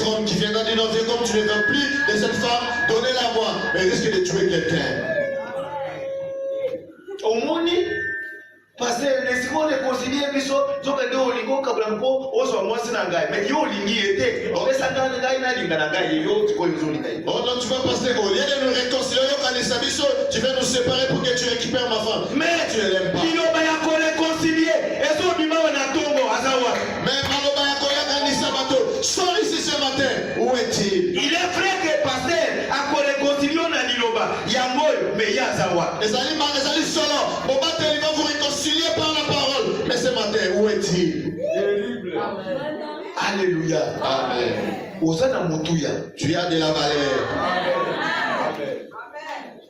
homme qui viendra dire non, viens, comme tu ne veux plus de cette femme, donnez-la moi, mais il risque de tuer quelqu'un. Omoni parce que nesiko réconcilier biso zoka nde olingo kabla mpo ozwa mwasi na ngai mais yo olingi ye te opesa ngai nalinga na ngai yo tikoyo ozolinga ye. Oh non, tu vas passer au lieu de nous réconcilier, tu vas nous séparer pour que tu récupères ma femme. Mais tu ne l'aimes pas. kiloba ya ko réconcilier ezobima na tongo azawa. Mais Maloba Yakoya Sabato, sors ici ce matin. Où est-il? Il est vrai que pasteur a ko réconcilier na liloba ya moyo mais ya azawa. Les alis solo, Bobatel, il va vous réconcilier par la parole. Mais ce matin, où est-il? Alléluia. Amen. Ozana mutuya. Tu as de la valeur.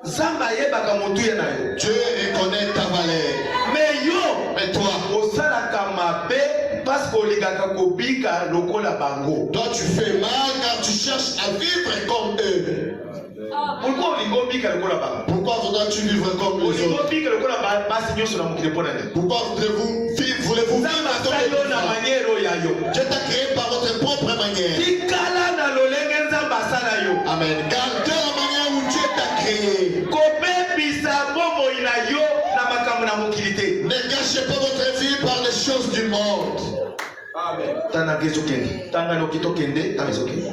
Zamba yebaka mutuya na yo. Dieu reconnaît ta valeur. Mais yo, Mais toi, osala kamabe parce que oligaka kobika lokola bango. toi tu fais mal car tu cherches à vivre comme eux. Pourquoi olingo bika lokola bango? Pourquoi voudras-tu vivre comme les Olingo autres? bika lokola basi nyonso na mokili pona nini? Pourquoi voulez-vous vivre Zamba comme sayo les na autres? manière oyo ya yo. Dieu t'a créé par votre propre manière. Tikala na lolenge nzamba asala yo. Amen. Gardez la manière où Dieu t'a créé. Kobebisa bomoi na yo na makambo na mokili te. Ne gâchez pas votre vie par les choses du monde. Tana kezo kende. Tanga no kito kende, tanga kezo kende.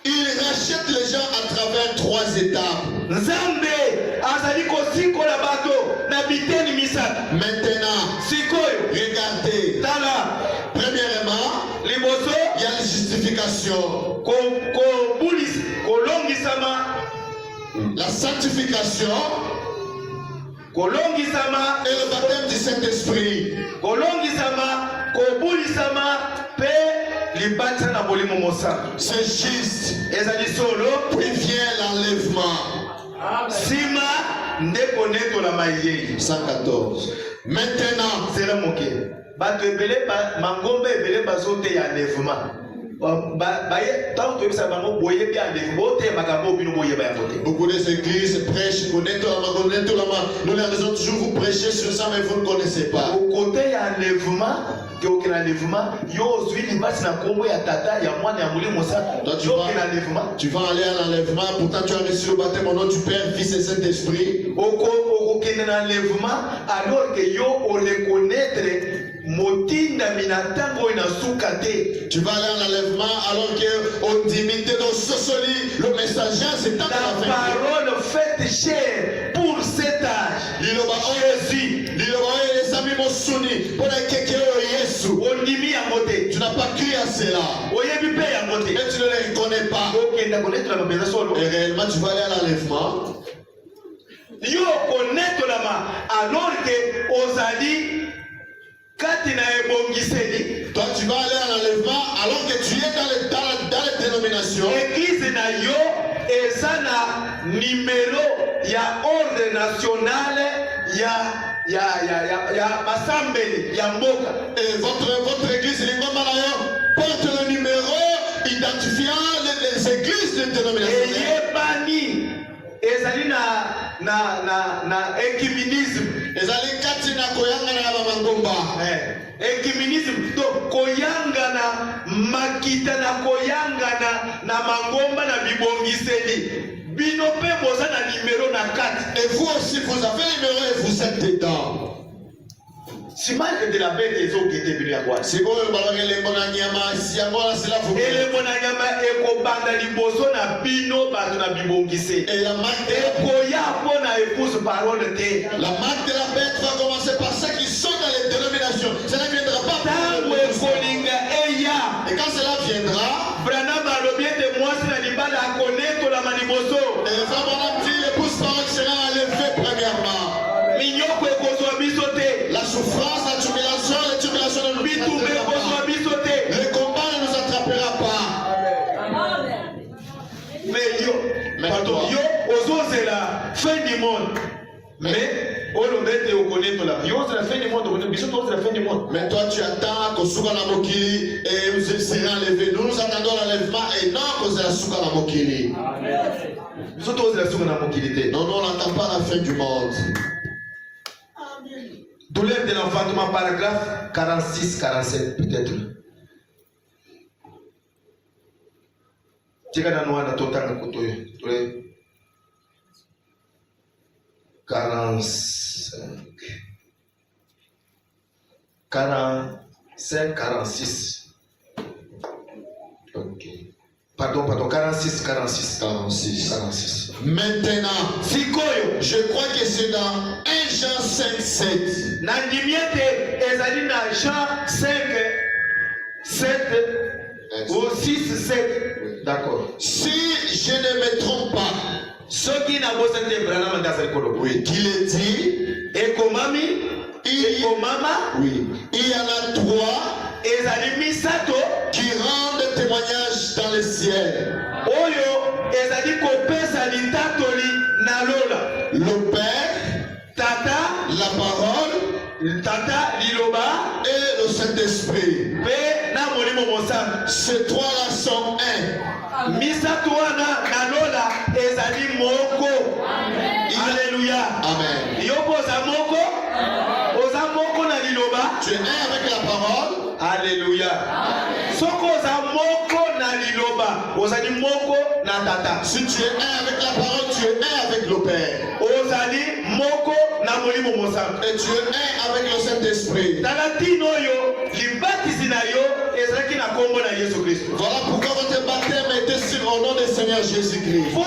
Il rachète les gens à travers 3 étapes. Nzambe azali kosikola bato na biteni misatu. Maintenant, Sikoyo regardez. tala Premièrement, liboso il y a la justification, kobulisa kolongisama la sanctification kolongisama et le baptême du Saint-Esprit. kolongisama kobulisama pe libatisa na bolimo mosantu. C'est juste. Ezali solo Puis vient l'enlèvement. sima ndeko netola mayei 114. Maintenant, zela moke bato ebele mangombe ebele bazoteya enlèvement baye ntango toyebisa bango boyebi enlèvement boteya makambo bino boyeba yango te. beaucoup des églises prêchent, nous les raisons toujours vous prêchez sur ça, mais vous ne connaissez pas. côté ya enlèvement keokela enlèvement yo ozwi libasi na nkombo ya tata ya mwana ya molimo mosantu yokela enlèvement. Tu vas aller à l'enlèvement, pourtant tu as reçu le baptême au nom du Père, Fils et Saint-Esprit. okokende na enlèvement alors que yo oreconnaître motindami na ntango oyo nasuka te. Tu vas aller à l'enlèvement alors qu'on d'imiter dans Sosoli, le messager, c'est tant La parole faite chair pour cet âge. Jésus. Ondimi yango te. Tu n'as pas cru à cela. Oyebi pe yango te. Et tu ne les reconnais pas. Okenda connaître la mabeza solo. Et réellement, tu vas aller à l'enlèvement. Yo connaître la ma alors que ozali kati na ebongiseli. Toi, tu vas aller à l'enlèvement alors que tu es dans les dénominations. Église na yo eza na numéro ya ordre national ya basambeli ya mboka. Et votre église Lingoma porte le numéro identifiant les églises de dénomination. eyebani ezali na ecumenisme. Ezali kati na koyangana na bamangomba. Ecumenisme to koyangana makita na koyangana na mangomba na bibongiseli. Bino pe boza na numéro na 4. Et vous aussi vous avez un numéro et vous êtes dedans. Si mal de la bête des eaux qui étaient venues à quoi? C'est bon, le ballon est bon à Nyama, si à moi, c'est là vous. Et le monanyama eko banda liboso na bino bato na bibongise. Et la marque de na épouse parole de la marque de la bête va commencer par ceux qui sont dans les dénominations. Cela ne viendra pas par et quand cela viendra, Branham alobie de moi si na libala akoneto la maniboso. Et le frère Branham dit l'épouse parole sera enlevée premièrement. Minyoko ekozwa biso te. La souffrance, la tribulation ne nous attrapera pas. Le combat ne nous attrapera pas. Mais yo, pardon, yo, c'est la fin du monde. Mais, on le met au connaître là. Yo, c'est la fin du monde. C'est la fin du monde. Mais toi, tu attends que Souka na Mokili et vous serez enlevé. Nous attendons l'enlèvement et non que c'est la Souka na Mokili. Non, non, on n'attend pas la fin du monde. Douleur de l'enfantement, paragraphe 46-47, peut-être. Tika noa na totanga kotoyo. 45-46. Ok. Pardon, 46. Maintenant, je crois que c'est dans 1 Jean 5-7. Nandimiete ezali na Jean 5-7 ou 6-7. D'accord. Si je ne me trompe pas, ce qui n'a pas été Branham dans cette colonne. Oui, qu'il est dit, Ekomami, Ekomama, oui, il y en a 3 ezali misato qui rendent témoignage dans le ciel. Oyo ezali kopesa litatoli na lola. Le Père, Tata, la parole, Tata liloba et le Saint-Esprit. Pe na molimo mosana. Ces 3-là sont un. Misato wana na lola ezali moko. Alléluia. Amen. Yo poza moko. Oza moko na liloba. Tu es un avec la parole. Alléluia. Soko oza moko na liloba. Ozali moko na tata. Si tu es un avec la parole, tu es un avec le Père. Ozali moko na molimo mosana. Et tu es un avec le Saint-Esprit. Talatino yo libatisi na yo ezalaki na kombo na Yesu Kristo. Voilà pourquoi votre baptême était sur au nom du Seigneur Jésus-Christ. Fo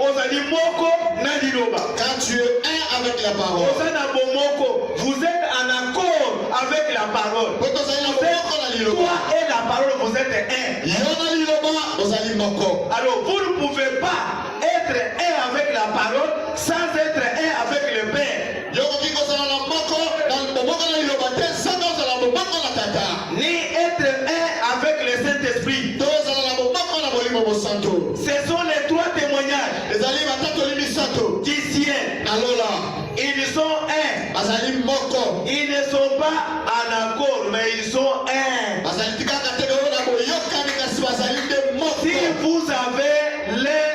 ozali moko na liloba. Quand tu es un avec la parole. Ozana bomoko, vous êtes en accord avec la parole. Toi et la parole, vous êtes un. Alors vous ne pouvez pas être un avec la parole sans être un avec le Père. Ni être un avec le Saint-Esprit. Ce sont les 3 témoignages du ciel. Ils sont un. Ils ne sont pas en accord, mais ils sont un. Si vous avez les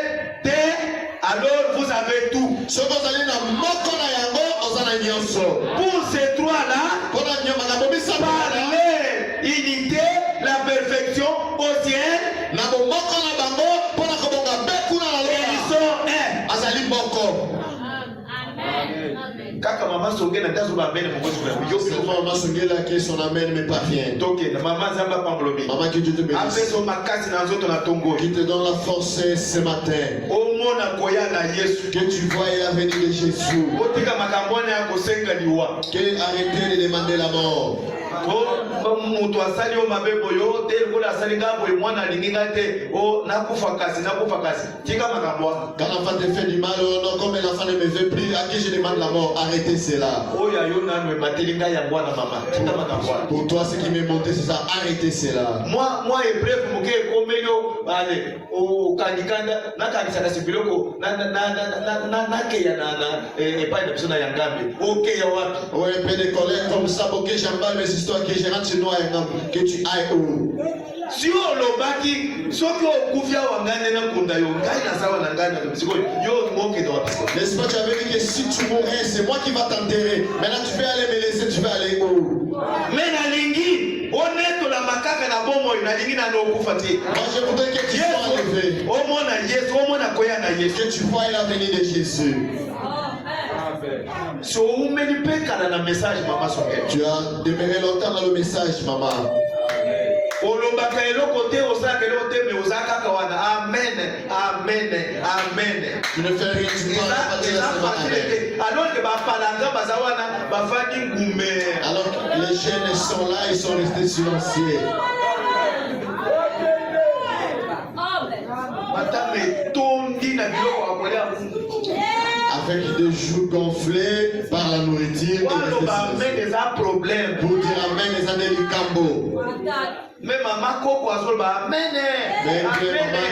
deux, alors vous avez tout. Pour ces 3-là, par l'unité, la perfection au ciel, ils sont un. Kaka maman songela ndazo ba bene mokozi kwa yo maman songela qui son amène mais pas rien. Donc maman zamba pamblobi. Maman qui te bénisse. Après son makasi na nzoto na tongo. Qui te donne la force ce matin. Au mona koya na Yesu. Que tu vois la venue de Jésus. Otika makambone ya kosenga liwa. Que arrêtez de demander la mort. Mutu asali o mabebo yo te kola asali ngabo mwana linginga te o nakufa kasi tika makambwa. Quand l'enfant te fait du mal, non, comme l'enfant ne me veut plus, à qui je demande la mort, arrêtez cela. Pour toi, ce qui m'est monté, c'est ça, arrêtez cela. Moi, épreuve, allez, au Kandikanda, Nakanisaka Sibiloko, Ouais, un peu de colère comme ça, pour que j'emballe mes histoires, que je rentre chez nous à un homme, que tu ailles où? Si olobaki soki okufia wangane na kunda yo ngai na sawa na ngai na bisiko yo moke do wapi. N'est-ce pas, tu avais dit que si tu mourrais, c'est moi qui va t'enterrer. Maintenant tu vas aller me laisser, tu vas aller où? Mais na lingi oneto la makaka na bomo na lingi na no kufa te. Moi je voudrais que tu sois enlevé. O mona Yesu, o mona koya na Yesu. Que tu vois l'avenir de Jésus. So umeni peka na message mama soke. Tu as demeuré longtemps dans le message, maman. Olobaka eloko te osaka eloko te mais osaka kawana. Amen, amen, amen. Tu ne fais rien, tu parles pas de la alors que bapalanga bazawana bafandi ngume. Alors que les jeunes sont là, ils sont restés silencieux. Matame tondi na biloko akolia. Avec des joues gonflées par la nourriture. Des problèmes. Pour dire amen, les années du cambo. Mais maman koko azolba amen. Mais maman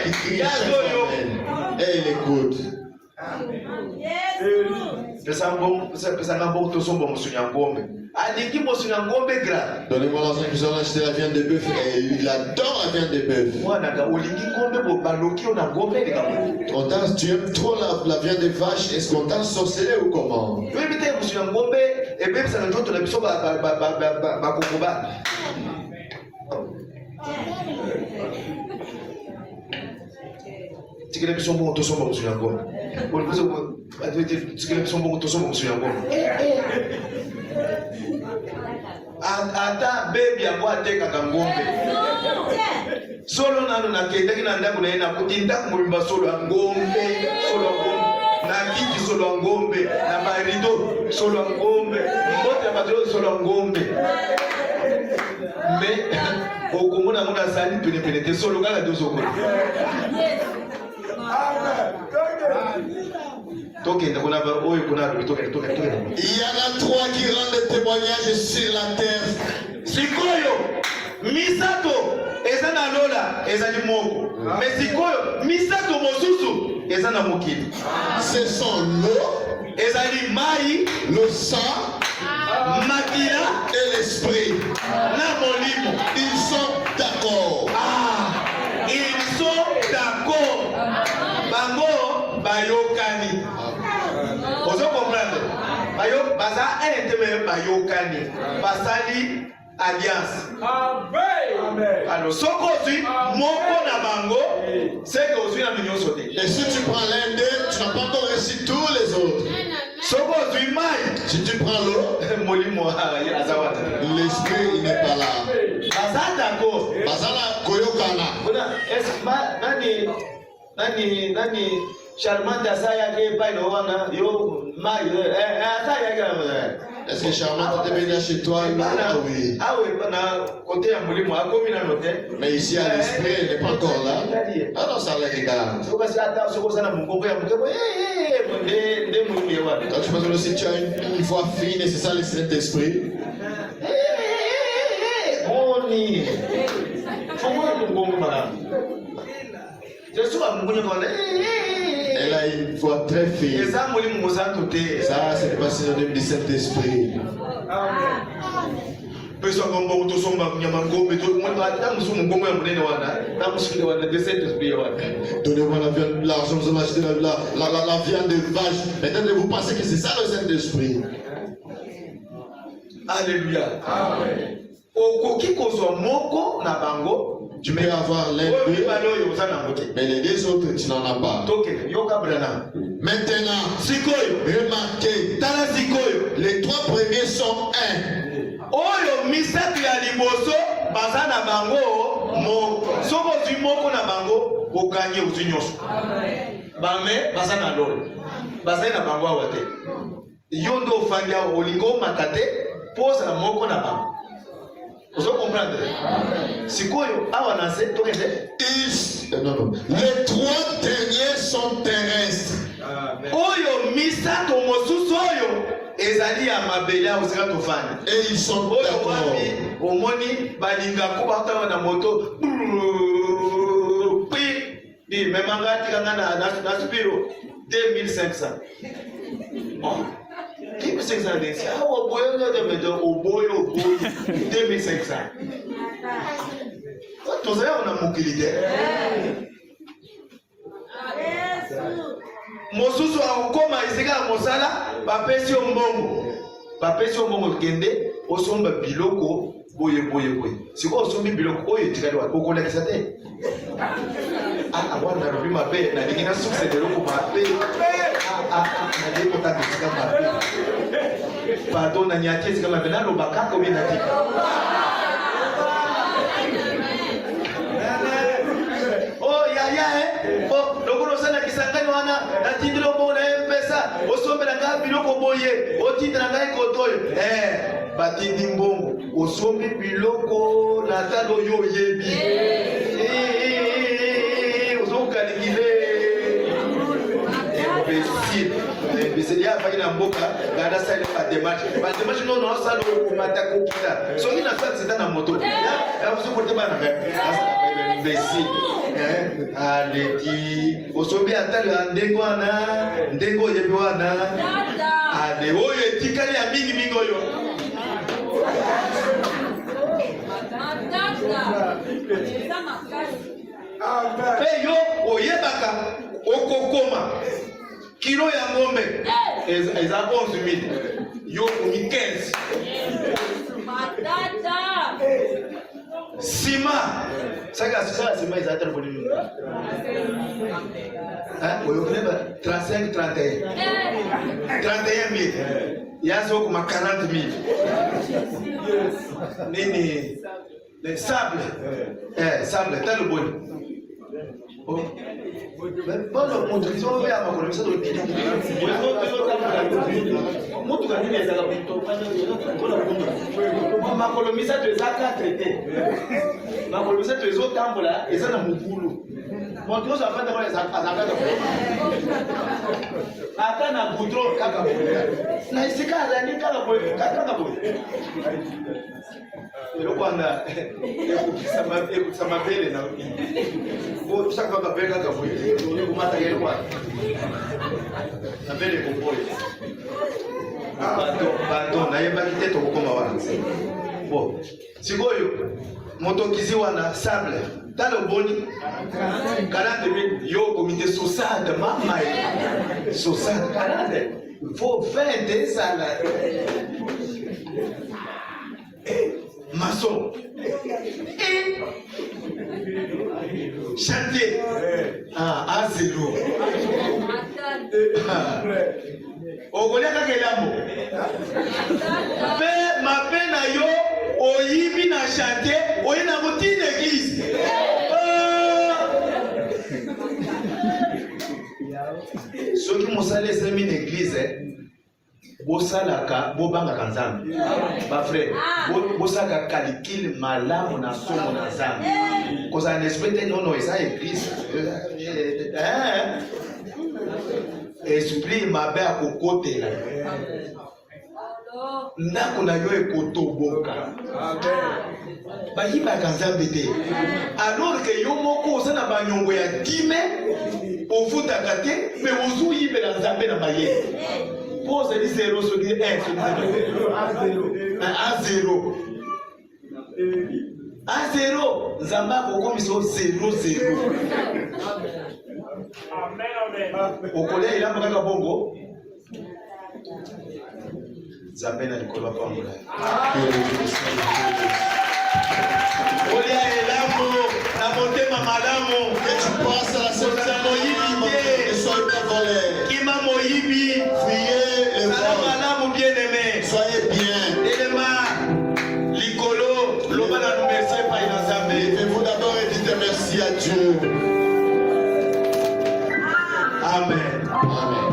qui crie chaque amen. Et il écoute. Donnez-moi l'argent qu'ils ont acheté la viande de bœuf et il adore la viande de bœuf. Tu aimes trop la viande de vache, est-ce qu'on t'a sorcelé ou comment? Tikele bisombo tosomba musu yango. Olifuza ko tikele bisombo tosomba musu yango. Ata baby yango ateka ngombe. Solo nano na kende kina ndako na ina kutinda kumulimba solo ngombe, solo ngombe. Na kiki solo ngombe, na marido solo ngombe. Mbote bazo solo ngombe. Mais okomona mona sali pene te solo kala dozo ko. Il y en a 3 qui rendent des témoignages sur la terre. Sikoyo, misato, ezana lola, ezali moko. Mais sikoyo, misato mosusu, ezana mokili. Ce sont l'eau, ezali mai, le sang, makila et l'esprit. Na molimo. Ils sont d'accord. Ah, ils sont d'accord. Bango, bayokani. Vous comprenez? Bayo, baza enteme bayokani. Basali alliance. Amen. Alors, soko tu moko na bango, c'est que vous avez mis sauté. Et si tu prends l'un d'eux, tu n'as pas encore reçu tous les autres. Soko tu mai. Si tu prends l'eau, l'esprit il n'est pas là. Baza d'accord. Bazala koyokana. Est-ce que nani Charmante asaya ke pai no wana yo mai asaya ke. Est-ce que Charmante est venue chez toi? Oui. Ah oui, na côté ya mulimo akomi na note. Mais ici à l'esprit, il n'est pas encore là. Ah non, ça les regarde. Soko si ata soko sana mungongo ya mukebo de mulimo ya. Quand tu penses que si tu as une voix fine, c'est ça le Saint-Esprit. Oni. Faut mungongo mara. Elle a une voix très fine. Ça, ce n'est pas synonyme du Saint-Esprit. Donnez-moi l'argent, vous allez acheter la viande de vache. Maintenant, vous pensez que c'est ça le Saint-Esprit. Alléluia. Amen. Tu peux avoir l'un d'eux, mais les deux autres, tu n'en as pas. Maintenant, remarquez, les 3 premiers sont un. Oyo misato ya liboso baza na bango mo soko tu moko na bango okanye uzinyoso. Bame baza na lolo. Baza na bango awate. Yondo fanya olingo makate posa na moko na bango. Vous comprenez? Sikoyo awa na se tokende. Non. Les 3 derniers sont terrestres. Oyo misato mosusu oyo ezali ya mabele osika tofani. Et ils sont d'accord. Omoni balinga ko bata na moto. Bi memanga tikanga na spiro 2500. Bon. 2500 desi. Ah oboyo de medo oboyo 2500. tozali on a mokili te mosusu akokoma esika ya mosala bapesi yo mbongo kende osomba biloko boye sikoyo osombi biloko oyo etikali wapi okolekisa te wana nalobi mabe nalingi nasukisa eloko mabe nalingi kotanga esika mabe pardon naniati esika mabe naloba kaka oye natika lokolo osala kisangani wana natindila ombongo na ye mpesa osombela ngai biloko boye otindela ngai koto oyo batindi mbongo osombi biloko na talo oyo oyebi ozokalikile imbécile ya afaki na mboka nganda sale bademarshe nono osala okomata kokita soki nasala seta na moto osokote bana imbécile aleki osombi atalo ya ndenge wana ndenge oyebi wana ale oyo etikali ya mingi oyo mpe yo oyebaka okokoma kilo ya ngombe eza 11,000 yo okomi 15 sima saka sima eza ata loboni mingi oyokoleba 35 31,000 yazi okoma 40,000 nini sable ta loboni bono moto kizobe ya makolo misato kidi moto kanini ezaka makolo misato eza 4 te makolo misato ezotambola eza na mokulu moto oso afanda kona azakaka ata na goudron kaka boye na esika azali kaka boye eloko wana ekokisa mabele na osaka mabele kaka boye okomata eloko wana mabele ekoboye bato nayebaki te tokokoma wana bo sikoyo motokizi wana sable tala oboni 40,000 yo komite sosade mama sosade 40 faut 20 ezala maçon chantier A0 okolia kaka elambo mpe mabe na yo oyibi na chantier oyi na motina église soki mosala esemi na église bosalaka bobangaka nzambe bafrere bosalaka kalikile malamu na somo na nzambe kozala na esprit te nono eza église esprit mabe akokotela ndako na yo ekotoboka bayibaka nzambe te alors que yo moko oza na banyongo ya dime ovutaka te me ozoyibela nzambe na mayele po ozali 0 soki 1 A0 nzambe akokomisa 0 okolia elamba kaka bongo nzambe na likolo apambola olia elambo na motema malamu kima moyibi sala malamu bien aimé Soyez bien. elema likolo loba na merci epai na nzambe Levez-vous d'abord et dites merci à Dieu. amen Amen.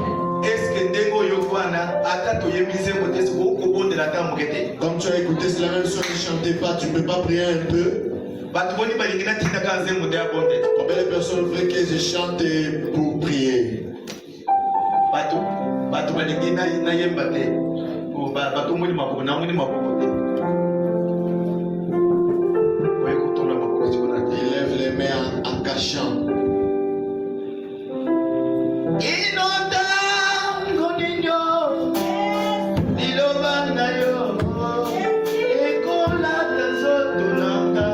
est-ce que ndenge oyo wana ata toyebi nzembo te soki okobondela ata moke te Comme tu as écouté, c'est la même chose, ne chantez pas, tu ne peux pas prier un peu. bato boni balingi natindaka nzembo te ya bonde Combien de personnes veulent que je chante pour prier? bato balingi nayemba te bato moni makoko namoni makoko te oye kotonda makoko sikona te Il lève les mains en cachant. inotango ninyo liloba na yo ekolata nzoto nanga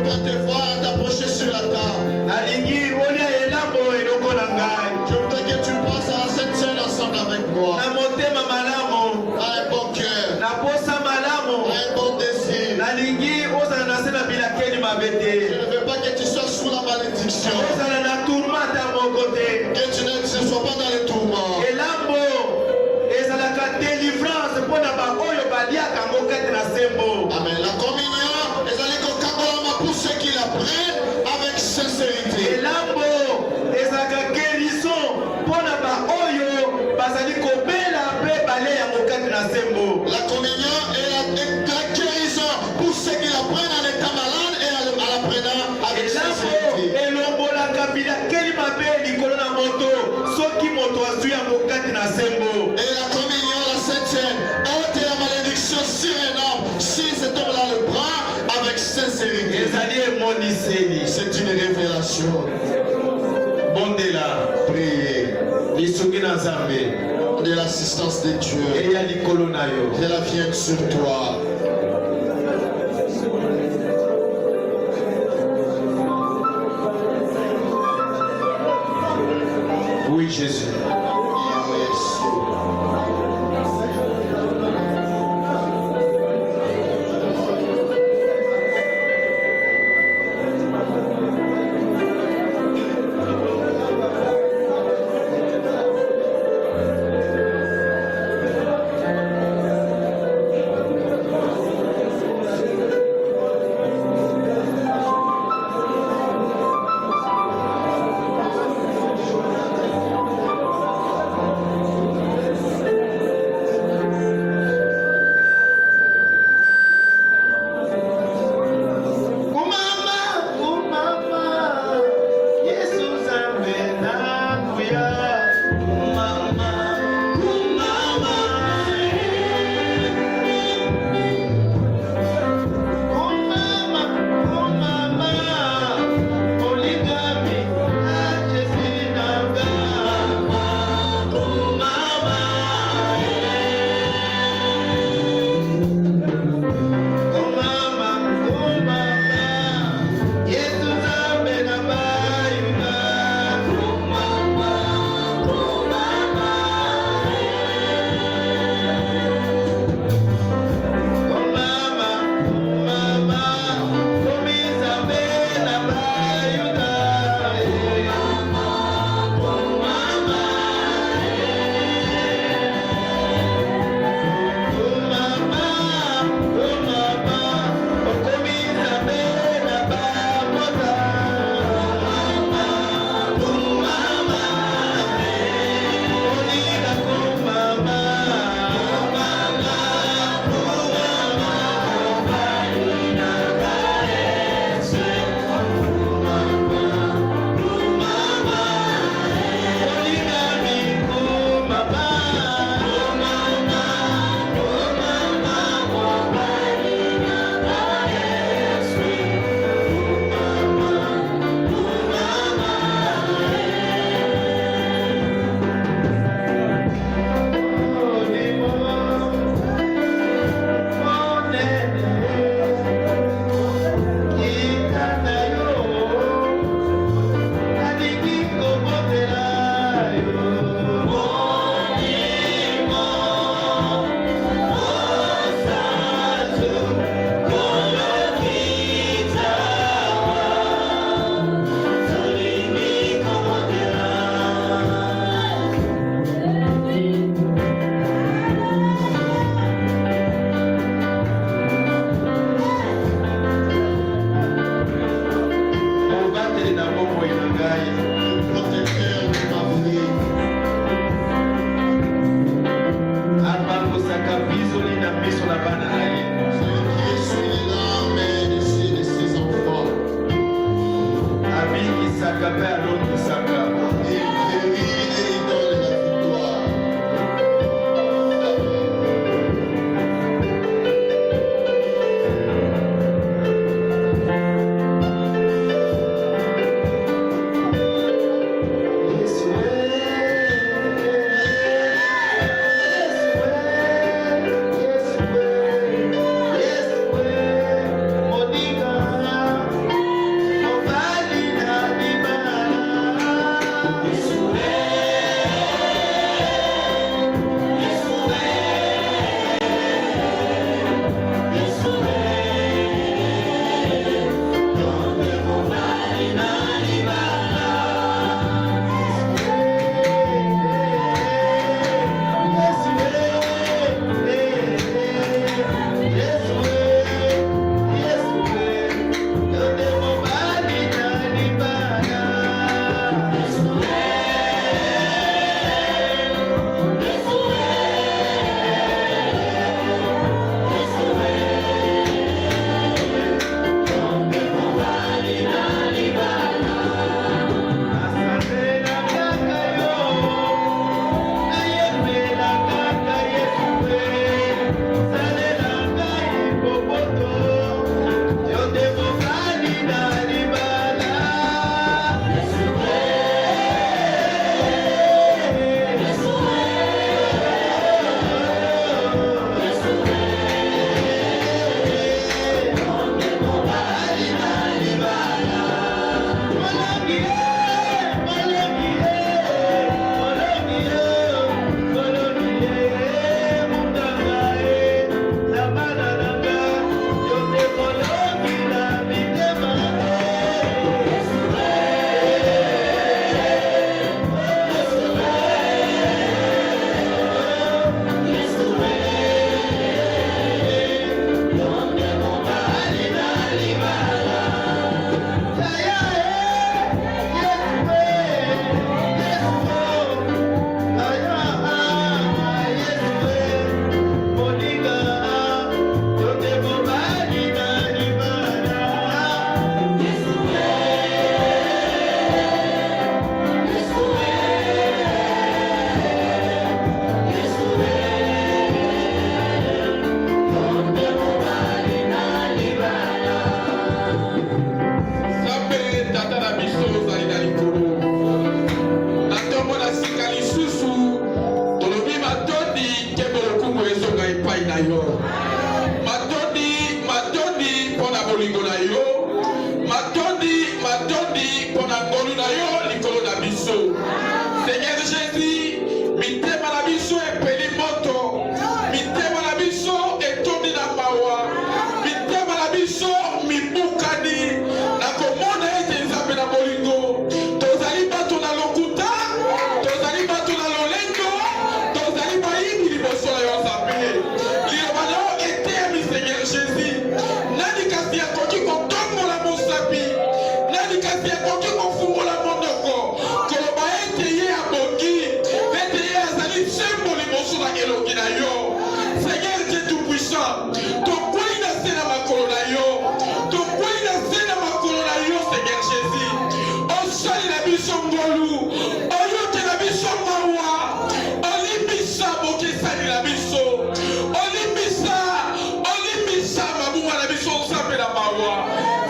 pas te voir t'approcher sur la table. Alingi olia elambo eloko na ngai. Je voudrais que tu passes à cette scène ensemble avec moi. Na motema malamu. À un bon cœur. Na posa malamu. À un bon désir. Nalingi ozala na se na bilakeli mabete. Je ne veux pas que tu sois sous la malédiction. Ozala na tourmente à mon côté. Que tu ne sois pas dans les tourments. Elambo ezalaka délivrance mpona baoyo baliaka yango kati na sembo. Amen. La communion, les allez pour ceux qui la prennent avec sincérité. Elambo ezalaka guérison mpona baoyo bazali kobela mpe bale yango kati na sembo. La communion est la guérison pour ceux qui la prennent en étant malade et en la prenant avec sincérité. Elombolaka bilakeli mabe likolo na moto soki moto azwi yango kati na sembo. Et la communion, la Sainte Seine, ôte la malédiction sur un homme si cet homme-là le prend avec sincérité. Ezali emoniseli. C'est une révélation. Bondela. Priez. Lisungi na Nzambe. De l'assistance de Dieu. Eya likolo na yo. De la vienne sur toi. Oui, Jésus. matondi pona ngolu na yo likolo na biso. Seigneur Jésus, mitema na biso epeli moto, mitema na biso etondi na mawa, mitema na biso mibukani na komona ete nzambe na bolingo. Tozali bato na lokuta, tozali bato na lolendo, tozali bayimbi liboso na yo nzambe. Liloba na yo eteyami Seigneur Jésus. Nani kasi akoki kotombola mosapi, nani kasi akoki kofungola monoko koloba ete ye abongi, ete ye azali sembo liboso na elongi na yo. Seigneur Dieu Tout-Puissant, tokwei na se na makolo na yo, tokwei na se na makolo na yo Seigneur Jésus. Osali na biso ngolu, oyote na biso mawa, olimbisa bokesani na biso, olimbisa mabunga na biso nzambe na mawa.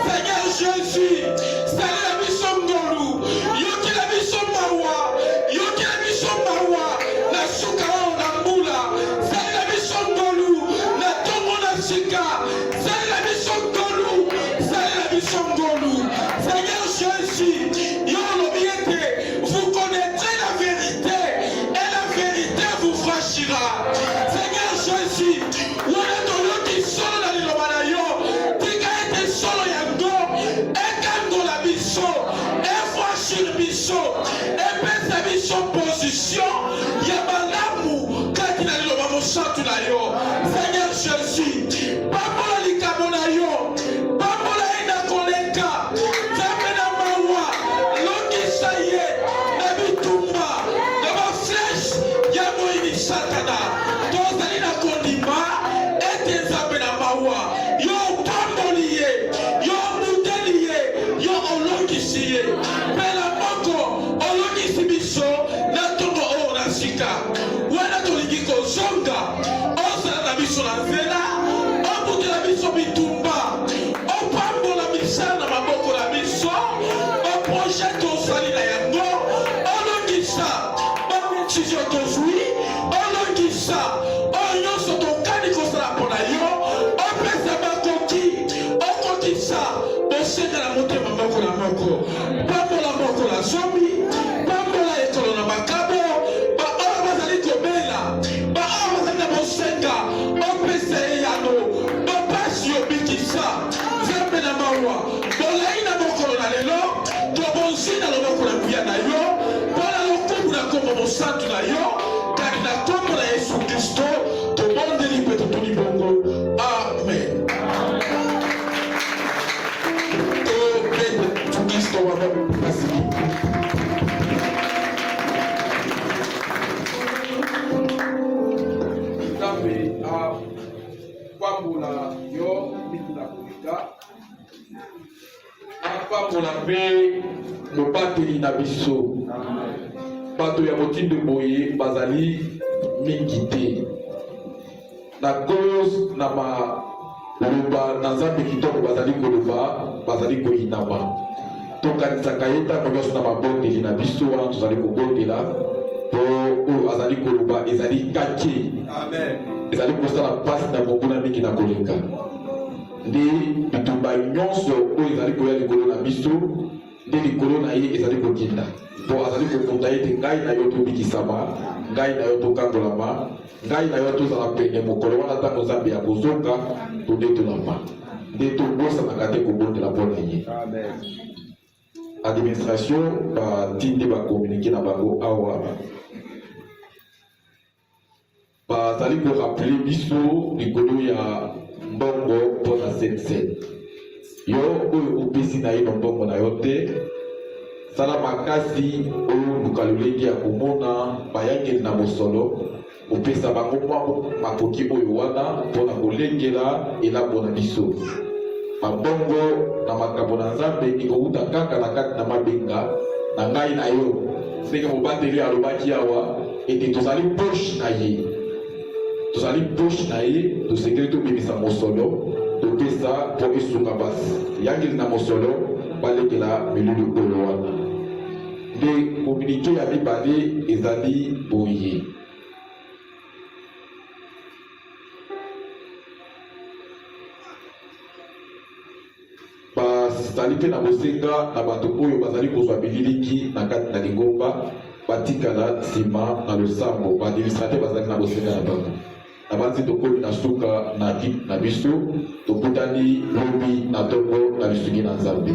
Seigneur Jésus, sali na biso ngolu, yoki na biso mawa, yoki na biso mawa na suka oyo na mbula, sali na biso ngolu na tongo na sika, sali na biso ngolu, sali na biso ngolu. Seigneur Jésus, yo lobi ete vous connaîtrez la vérité et la vérité vous franchira. Seigneur Jésus, wana toyoki solo na liloba na yo, tika ete solo yango ekangola biso, efranchir biso, epesa biso position ya malamu kati na liloba mosantu na yo. Seigneur Jésus, pambola likambo na yo, pambola ye na koleka, nzambe na mawa, longisa ye na bitumba na bafleche ya moyini satana. Tozali na kondima ete nzambe na mawa, yo pamboli ye, yo muteli ye, yo olongisi ye, pela moko olongisi biso na tongo oyo na sika. Wana tolingi kozonga, ozala na biso na nzela, obutela biso bitumba, opambola misala na maboko na biso, oproje tozali na yango, olongisa bamisizio tozwi, olongisa oyo nyonso tokani kosala mpona yo, opesa bakoki, okokisa bosenga na motema moko na moko, pambola moko na zomi, pambola ekolo na makabo, baoyo bazali kobela, baoyo bazali na bosenga, opesa eyano, bapasi obikisa, nzambe na mawa, bolai na mokolo na lelo, tobonzi na loboko na nguya na yo, mpona lokumu na kombo mosantu na yo, kati na kombo na Yesu Kristo, tobondeli mpe totuni bongo. Amen. Tobende Kristo wana basili. Nzambe apambola yo mitu na koleka, apambola mpe mobateli na biso. Bato ya motindo boye bazali mingi te na cause na maloba na nzambe kitoko bazali koloba, bazali koyinama. Tokanisaka ye ntango nyonso na mabondeli na biso wana tozali kobondela po oyo azali koloba ezali kake, ezali kosala mpasi na monguna mingi na koleka. Nde bitumba nyonso oyo ezali koya likolo na biso, nde likolo na ye ezali kokenda po azali kokonda ete ngai na yo tobikisama, ngai na yo tokangolama, ngai na yo tozala pene mokolo wana ntango nzambe ya kozonga todetolama. Nde tobosanaka te kobondela mpo na ye. Administration batindi bakomunike na bango awa, bazali korappele biso likolo ya mbongo mpo na sensen. Yo oyo opesi na ye na mbongo na yo te, sala makasi oyo luka lolenge ya komona bayangeli na mosolo, opesa bango mwa makoki oyo wana mpona kolengela elabo na biso. Mabongo na makambo na nzambe ekouta kaka na kati na mabenga na ngai na yo. Ndenge mobateli alobaki awa ete tozali poche na ye, tozali poche na ye, tosengeli tobimisa mosolo topesa mpo esunga basi yangeli na mosolo balekela milulu oyo wana. Nde komunike ya mibale ezali boye. nazali mpe na bosenga na bato oyo bazali kozwa bililiki na kati na lingomba batikala nsima na losambo baadministrateur bazali na bosenga na bango na banzi tokomi na suka na kiti na biso tokutani lobi na tongo na lisuki na nzambe.